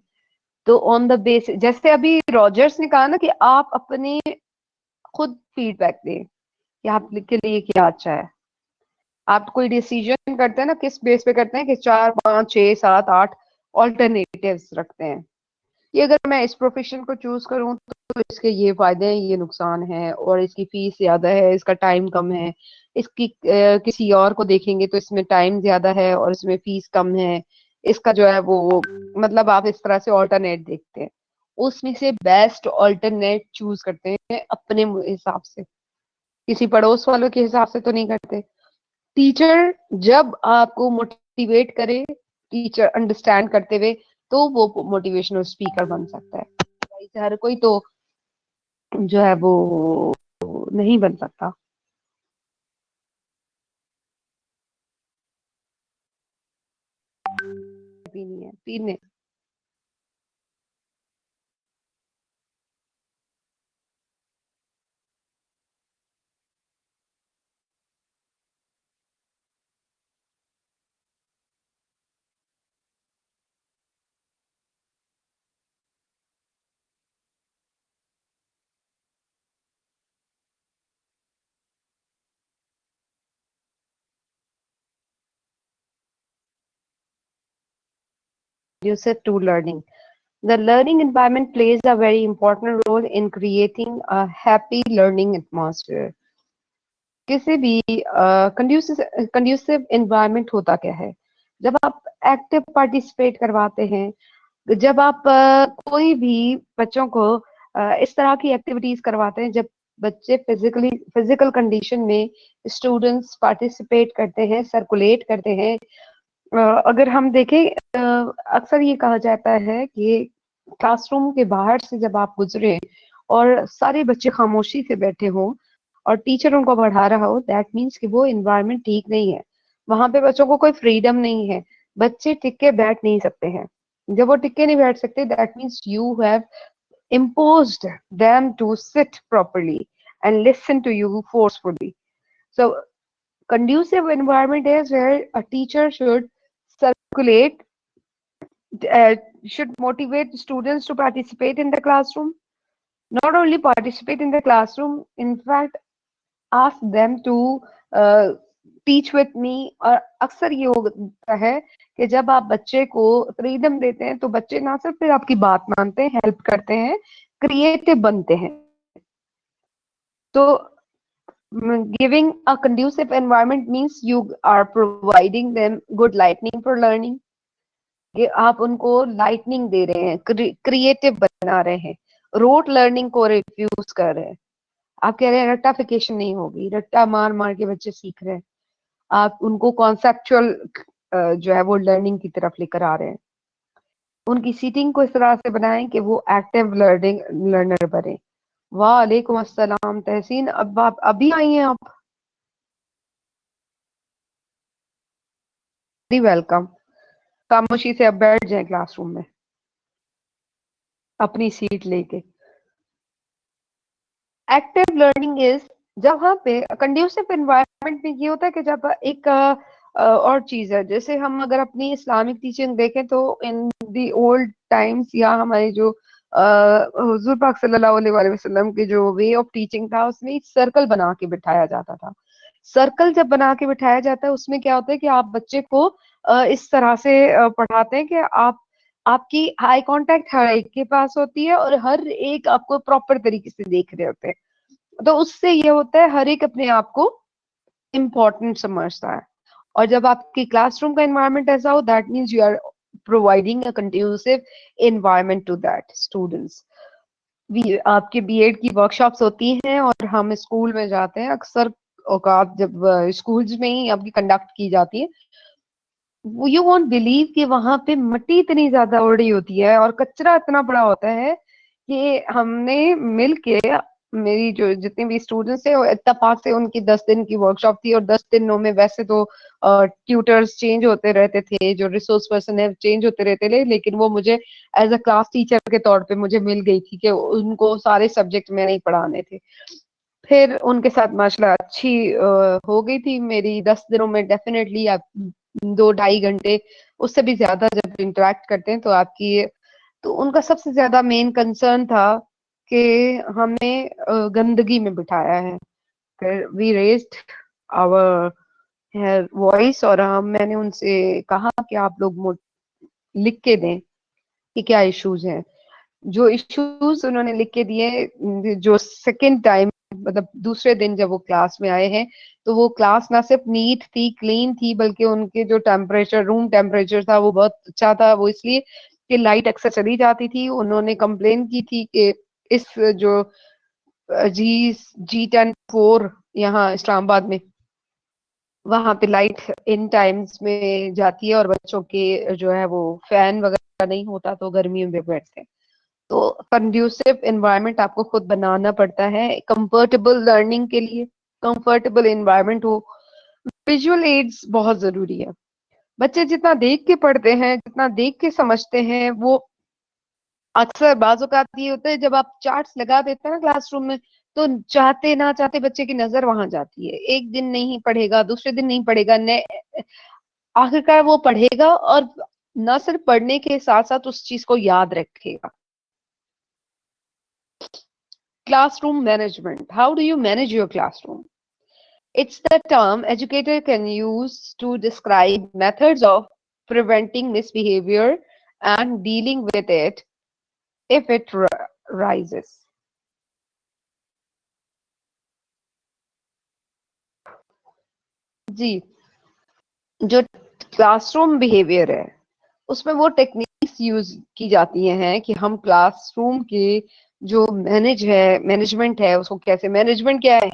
तो ऑन द बेस, जैसे अभी रॉजर्स ने कहा ना कि आप अपने खुद फीडबैक दें कि आपके लिए क्या अच्छा है। आप कोई डिसीजन करते हैं ना, किस बेस पे करते हैं कि 4 5 6 7 8 ऑल्टरनेटिव्स रखते हैं कि अगर मैं इस प्रोफेशन को चूज करूं तो इसके ये फायदे हैं, ये नुकसान है, और इसकी फीस ज्यादा है, इसका टाइम कम है, इसकी किसी और को देखेंगे तो इसमें टाइम ज्यादा है और इसमें फीस कम है, इसका जो है वो, मतलब आप इस तरह से ऑल्टरनेट देखते हैं, उसमें से बेस्ट ऑल्टरनेट चूज करते हैं अपने हिसाब से, किसी पड़ोस वालों के हिसाब से तो नहीं करते। टीचर जब आपको मोटिवेट करे, टीचर अंडरस्टैंड करते हुए, तो वो मोटिवेशनल स्पीकर बन सकता है। हर कोई तो जो है वो नहीं बन सकता। भी नहीं है पीने। Conducive to learning. The learning environment plays a very important role in creating a happy learning atmosphere. किसी भी कंड्यूसिव एनवायरनमेंट होता क्या है? जब आप एक्टिव पार्टिसिपेट करवाते हैं, जब आप कोई भी बच्चों को इस तरह की एक्टिविटीज करवाते हैं, जब बच्चे फिजिकल कंडीशन में स्टूडेंट्स पार्टिसिपेट करते हैं, सर्कुलेट करते हैं। अगर हम देखें, अक्सर ये कहा जाता है कि क्लासरूम के बाहर से जब आप गुजरे और सारे बच्चे खामोशी से बैठे हों और टीचर उनको पढ़ा रहा हो, दैट मीन्स कि वो इन्वायरमेंट ठीक नहीं है। वहां पे बच्चों को कोई फ्रीडम नहीं है, बच्चे टिक के बैठ नहीं सकते हैं। जब वो टिक के नहीं बैठ सकते, that means you have imposed them to sit properly and listen to you forcefully. So conducive environment is where a teacher should circulate, uh, should motivate students to participate in the classroom. Not only participate in the classroom, in fact, ask them to teach with me. और अक्सर ये होता है कि जब आप बच्चे को फ्रीडम देते हैं तो बच्चे ना सिर्फ फिर आपकी बात मानते हैं, हेल्प करते हैं, क्रिएटिव बनते हैं। तो giving a conducive environment means you are providing them good lightning for learning, कि आप उनको लाइटनिंग दे रहे हैं, क्रिएटिव बना रहे हैं, रोट लर्निंग को रिफ्यूज कर रहे हैं। आप कह रहे हैं रट्टाफिकेशन नहीं होगी, रट्टा मार मार के बच्चे सीख रहे हैं, आप उनको कॉन्सेप्चुअल जो है वो लर्निंग की तरफ लेकर आ रहे हैं। उनकी सीटिंग को इस तरह से बनाएं कि वो एक्टिव लर्निंग लर्नर बने। वालेकुम अस्सलाम तहसीन, अब आप अभी आई हैं आप? वेलकम। खामोशी से अब बैठ जाए क्लासरूम में अपनी सीट लेके। एक्टिव लर्निंग इज, जहाँ पे कंड्यूसिव एनवायरनमेंट में ये होता है कि जब एक और चीज है, जैसे हम अगर अपनी इस्लामिक टीचिंग देखें तो इन दी ओल्ड टाइम्स, या हमारे जो हुजूर पाक सल्लल्लाहु अलैहि वसल्लम के जो वे ऑफ टीचिंग था, उसमें एक सर्कल बना के बिठाया जाता था। सर्कल जब बना के बिठाया जाता है, उसमें क्या होता है कि आप बच्चे को इस तरह से पढ़ाते हैं कि आप, आपकी हाई कांटेक्ट हर एक के पास होती है और हर एक आपको प्रॉपर तरीके से देख रहे होते हैं। तो उससे ये होता है हर एक अपने आप को इम्पोर्टेंट समझता है। और जब आपकी क्लासरूम का एनवायरनमेंट ऐसा हो, that means you are providing a conducive environment to that students. आपके बीएड की वर्कशॉप्स होती हैं और हम स्कूल में जाते हैं, अक्सर औकात जब स्कूल्स में ही आपकी कंडक्ट की जाती है, यू वोंट बिलीव कि वहां पे मिट्टी इतनी ज्यादा उड़ी होती है और कचरा इतना बड़ा होता है कि हमने मिल के मेरी जो जितने भी स्टूडेंट्स थे वो इत्तेफाक से उनकी 10 दिन की वर्कशॉप थी, और 10 दिनों में वैसे तो ट्यूटर्स चेंज होते रहते थे, जो रिसोर्स पर्सन है चेंज होते रहते थे, लेकिन वो मुझे एज अ क्लास टीचर के तौर पे मुझे मिल गई थी कि उनको सारे सब्जेक्ट मैंने ही पढ़ाने थे। फिर उनके साथ माशाल्लाह अच्छी हो गई थी मेरी। 10 दिनों में डेफिनेटली आप 2-2.5 घंटे, उससे भी ज्यादा जब इंटरेक्ट करते हैं तो आपकी, तो उनका सबसे ज्यादा मेन कंसर्न था कि हमें गंदगी में बिठाया है। फिर वी रेज्ड आवर वॉइस, और हम मैंने उनसे कहा कि आप लोग लिख के दें कि क्या इश्यूज हैं। जो इश्यूज उन्होंने लिख के दिए, जो सेकंड टाइम मतलब दूसरे दिन जब वो क्लास में आए हैं, तो वो क्लास ना सिर्फ नीट थी, क्लीन थी, बल्कि उनके जो टेम्परेचर, रूम टेम्परेचर था वो बहुत अच्छा था। वो इसलिए कि लाइट अक्सर चली जाती थी। उन्होंने कंप्लेन की थी कि इस जो जी G10-4 यहाँ इस्लामाबाद में, वहां पे लाइट इन टाइम्स में जाती है, और बच्चों के जो है वो फैन वगैरह नहीं होता, तो गर्मियों में बैठते हैं। तो कंड्यूसिव एनवायरनमेंट आपको खुद बनाना पड़ता है कंफर्टेबल लर्निंग के लिए। कंफर्टेबल एनवायरनमेंट हो, विजुअल एड्स बहुत जरूरी है। बच्चे जितना देख के पढ़ते हैं, जितना देख के समझते हैं, वो अक्सर बाजू का ये होता है जब आप चार्ट्स लगा देते हैं ना क्लासरूम में, तो चाहते ना चाहते बच्चे की नजर वहां जाती है। एक दिन नहीं पढ़ेगा, दूसरे दिन नहीं पढ़ेगा, आखिरकार वो पढ़ेगा, और न सिर्फ पढ़ने के साथ साथ उस चीज को याद रखेगा। Classroom management. How do you manage your classroom? It's the term educator can use to describe methods of preventing misbehavior and dealing with it if it rises. जी, जो क्लासरूम बिहेवियर है उसमें वो टेक्निक्स यूज की जाती हैं कि हम classroom के जो मैनेजमेंट है उसको कैसे, मैनेजमेंट क्या है,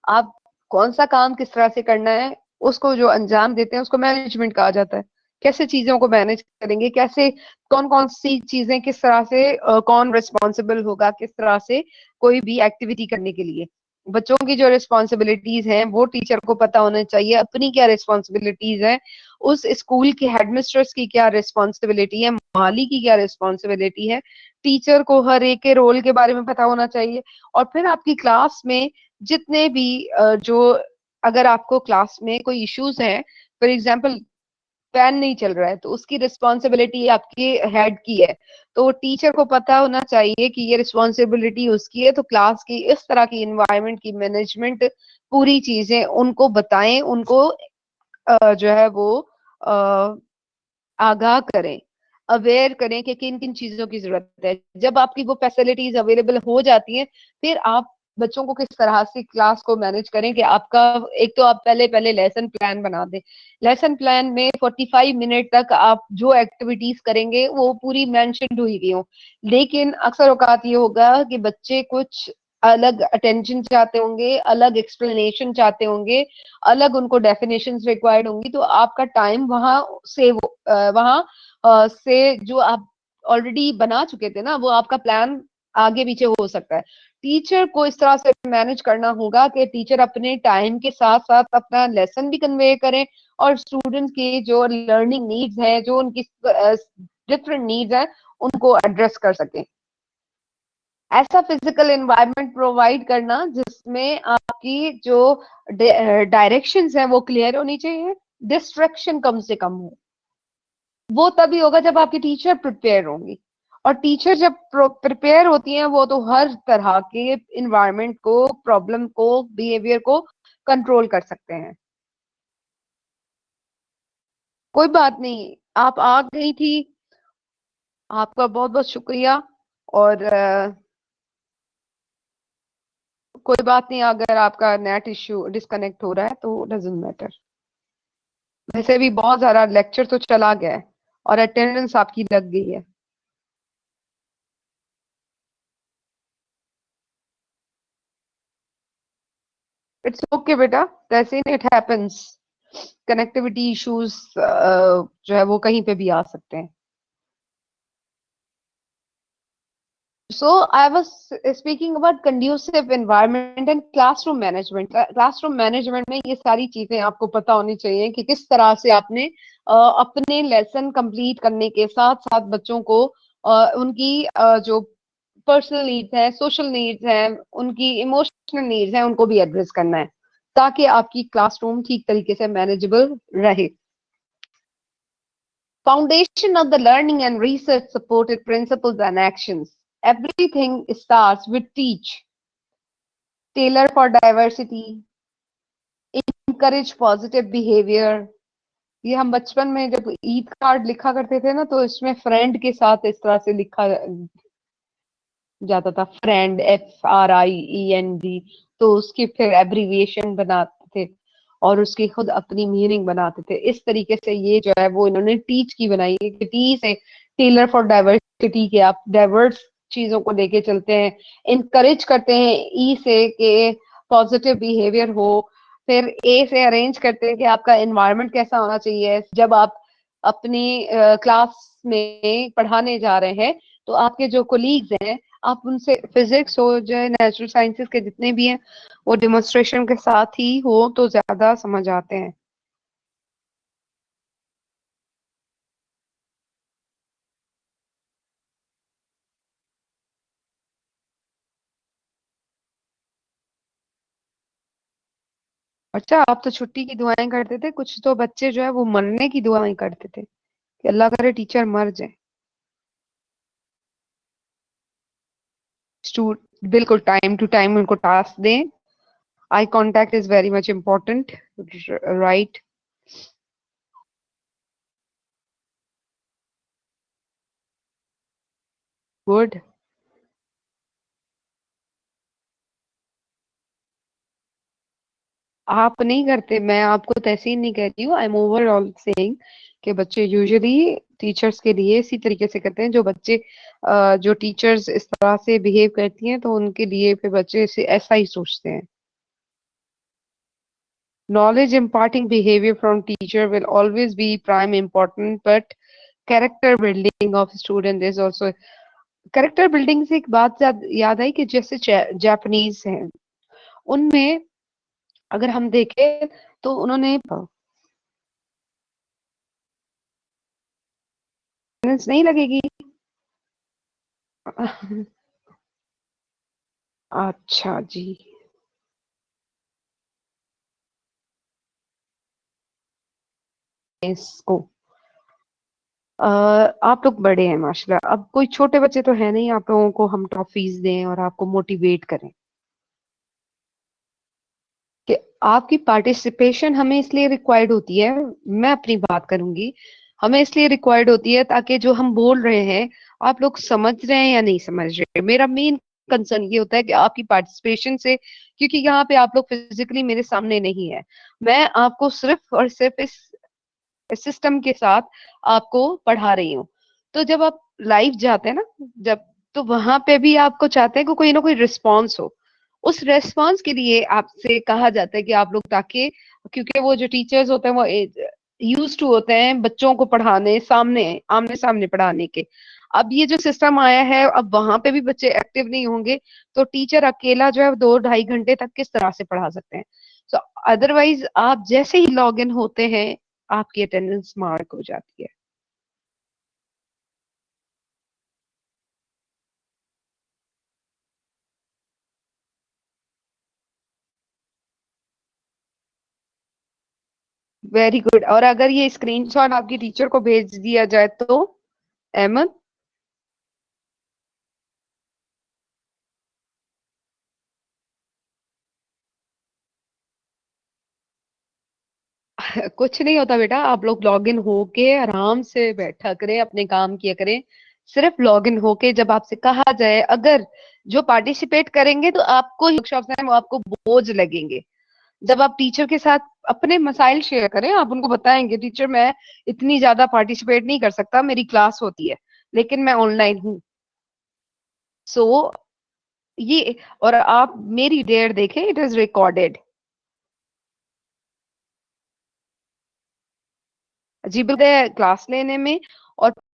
आप कौन सा काम किस तरह से करना है, उसको जो अंजाम देते हैं उसको मैनेजमेंट कहा जाता है। कैसे चीजों को मैनेज करेंगे, कैसे कौन कौन सी चीजें किस तरह से कौन रिस्पॉन्सिबल होगा किस तरह से कोई भी एक्टिविटी करने के लिए। बच्चों की जो रिस्पॉन्सिबिलिटीज हैं वो टीचर को पता होना चाहिए, अपनी क्या रिस्पॉन्सिबिलिटीज है, उस स्कूल के हेडमिस्ट्रेस की क्या रिस्पॉन्सिबिलिटी है, माली की क्या रिस्पॉन्सिबिलिटी है, टीचर को हर एक के रोल के बारे में पता होना चाहिए। और फिर आपकी क्लास में जितने भी जो, अगर आपको क्लास में कोई इश्यूज हैं, फॉर एग्जांपल फैन नहीं चल रहा है, तो उसकी रिस्पॉन्सिबिलिटी आपके हेड की है, तो टीचर को पता होना चाहिए कि ये रिस्पॉन्सिबिलिटी उसकी है। तो क्लास की इस तरह की इन्वायरमेंट की मैनेजमेंट, पूरी चीजें उनको बताएं, उनको जो है वो अ, आगाह करें, अवेयर करें कि किन किन चीजों की जरूरत है। जब आपकी वो फैसिलिटीज अवेलेबल हो जाती हैं, फिर आप बच्चों को किस तरह से क्लास को मैनेज करें कि आपका, एक तो आप पहले पहले लेसन प्लान बना दें। लेसन प्लान में 45 मिनट तक आप जो एक्टिविटीज करेंगे वो पूरी मेंशन हुई गई हो, लेकिन अक्सर औकात ये होगा कि बच्चे कुछ अलग अटेंशन चाहते होंगे, अलग एक्सप्लेनेशन चाहते होंगे, अलग उनको डेफिनेशंस रिक्वायर्ड होंगी, तो आपका टाइम वहां से वहां से जो आप ऑलरेडी बना चुके थे ना, वो आपका प्लान आगे पीछे हो सकता है। टीचर को इस तरह से मैनेज करना होगा कि टीचर अपने टाइम के साथ साथ अपना लेसन भी कन्वे करें, और स्टूडेंट्स की जो लर्निंग नीड्स हैं, जो उनकी डिफरेंट नीड्स हैं, उनको एड्रेस कर सकें। ऐसा फिजिकल एनवायरनमेंट प्रोवाइड करना जिसमें आपकी जो डायरेक्शंस हैं वो क्लियर होनी चाहिए, डिस्ट्रैक्शन कम से कम हो। वो तभी होगा जब आपकी टीचर प्रिपेयर होंगी, और टीचर जब प्रिपेयर होती हैं वो तो हर तरह के इन्वायरमेंट को, प्रॉब्लम को, बिहेवियर को कंट्रोल कर सकते हैं। कोई बात नहीं, आप आ गई थी, आपका बहुत बहुत शुक्रिया। और कोई बात नहीं, अगर आपका नेट इश्यू डिस्कनेक्ट हो रहा है तो डजंट मैटर। वैसे भी बहुत सारा लेक्चर तो चला गया है, और अटेंडेंस आपकी लग गई है। इट्स ओके बेटा, वैसे इट हैपेंस। कनेक्टिविटी इश्यूज जो है वो कहीं पे भी आ सकते हैं। So I was speaking about conducive environment and classroom management. Classroom management में ये सारी चीजें आपको पता होनी चाहिए कि किस तरह से आपने अपने लेसन कंप्लीट करने के साथ साथ बच्चों को उनकी जो पर्सनल नीड्स हैं, सोशल नीड्स हैं, उनकी इमोशनल नीड्स हैं, उनको भी एड्रेस करना है ताकि आपकी क्लासरूम ठीक तरीके से मैनेजेबल रहे. Foundation of the learning and research supported principles and actions. Everything starts with teach, tailor for diversity, encourage positive behavior. ये हम बचपन में जब ईद कार्ड लिखा करते थे ना तो इसमें फ्रेंड के साथ इस तरह से लिखा जाता था, फ्रेंड, FRIEND. तो उसकी फिर एब्रीविएशन बनाते थे और उसकी खुद अपनी मीनिंग बनाते थे. इस तरीके से ये जो है वो इन्होंने टीच की बनाई है कि टी से टेलर फॉर डाइवर्सिटी, के आप डाइवर्स चीजों को लेके चलते हैं. इनकरेज करते हैं ई से कि पॉजिटिव बिहेवियर हो. फिर ए से अरेंज करते हैं कि आपका एनवायरनमेंट कैसा होना चाहिए जब आप अपनी क्लास में पढ़ाने जा रहे हैं. तो आपके जो कोलीग्स हैं आप उनसे फिजिक्स हो जो नेचुरल साइंसेस के जितने भी हैं वो डेमोन्स्ट्रेशन के साथ ही हो तो ज्यादा समझ आते हैं. अच्छा, आप तो छुट्टी की दुआएं करते थे, कुछ तो बच्चे जो है वो मरने की दुआएं करते थे कि अल्लाह करे टीचर मर जाए. बिल्कुल टाइम टू टाइम उनको टास्क दें. Eye contact is very much important. Right. Good. आप नहीं करते, मैं आपको तहसीन नहीं कहती हूँ. आई एम ओवरऑल सेइंग कि बच्चे यूजुअली टीचर्स के लिए इसी तरीके से करते हैं. जो बच्चे जो टीचर्स इस तरह से बिहेव करती हैं तो उनके लिए फिर बच्चे ऐसा ही सोचते हैं. Knowledge imparting behavior from teacher will always be prime important, but character building of student is also. Character building से एक बात याद आई कि जैसे जापानीज हैं उनमें अगर हम देखें तो उन्होंने नहीं लगेगी. अच्छा जी. इसको आप लोग बड़े हैं माशाल्लाह. अब कोई छोटे बच्चे तो है नहीं आप लोगों को हम ट्रॉफीज दें और आपको मोटिवेट करें कि आपकी पार्टिसिपेशन हमें इसलिए रिक्वायर्ड होती है. मैं अपनी बात करूंगी. हमें इसलिए रिक्वायर्ड होती है ताकि जो हम बोल रहे हैं आप लोग समझ रहे हैं या नहीं समझ रहे. मेरा मेन कंसर्न ये होता है कि आपकी पार्टिसिपेशन से, क्योंकि यहाँ पे आप लोग फिजिकली मेरे सामने नहीं है, मैं आपको सिर्फ और सिर्फ इस सिस्टम के साथ आपको पढ़ा रही हूँ. तो जब आप लाइव जाते हैं ना, जब तो वहां पे भी आपको चाहते हैं कि कोई ना कोई रिस्पॉन्स हो. उस रेस्पॉन्स के लिए आपसे कहा जाता है कि आप लोग ताकि, क्योंकि वो जो टीचर्स होते हैं वो यूज टू होते हैं बच्चों को पढ़ाने सामने आमने सामने पढ़ाने के. अब ये जो सिस्टम आया है अब वहां पे भी बच्चे एक्टिव नहीं होंगे तो टीचर अकेला जो है 2-2.5 घंटे तक किस तरह से पढ़ा सकते हैं. सो अदरवाइज आप जैसे ही लॉग इन होते हैं आपकी अटेंडेंस मार्क हो जाती है. Very good. और अगर ये स्क्रीनशॉट आपकी टीचर को भेज दिया जाए तो अहमद. कुछ नहीं होता बेटा, आप लोग लॉग इन होके आराम से बैठा करें, अपने काम किया करें. सिर्फ लॉग इन होके जब आपसे कहा जाए, अगर जो पार्टिसिपेट करेंगे तो आपको वर्कशॉप है वो आपको बोझ लगेंगे. जब आप टीचर के साथ अपने मसाइल शेयर करें, आप उनको बताएंगे टीचर मैं इतनी ज्यादा पार्टिसिपेट नहीं कर सकता, मेरी क्लास होती है लेकिन मैं ऑनलाइन हूँ. सो ये, और आप मेरी डेयर देखें, इट इज रिकॉर्डेड. जी बिल्कुल, क्लास लेने में और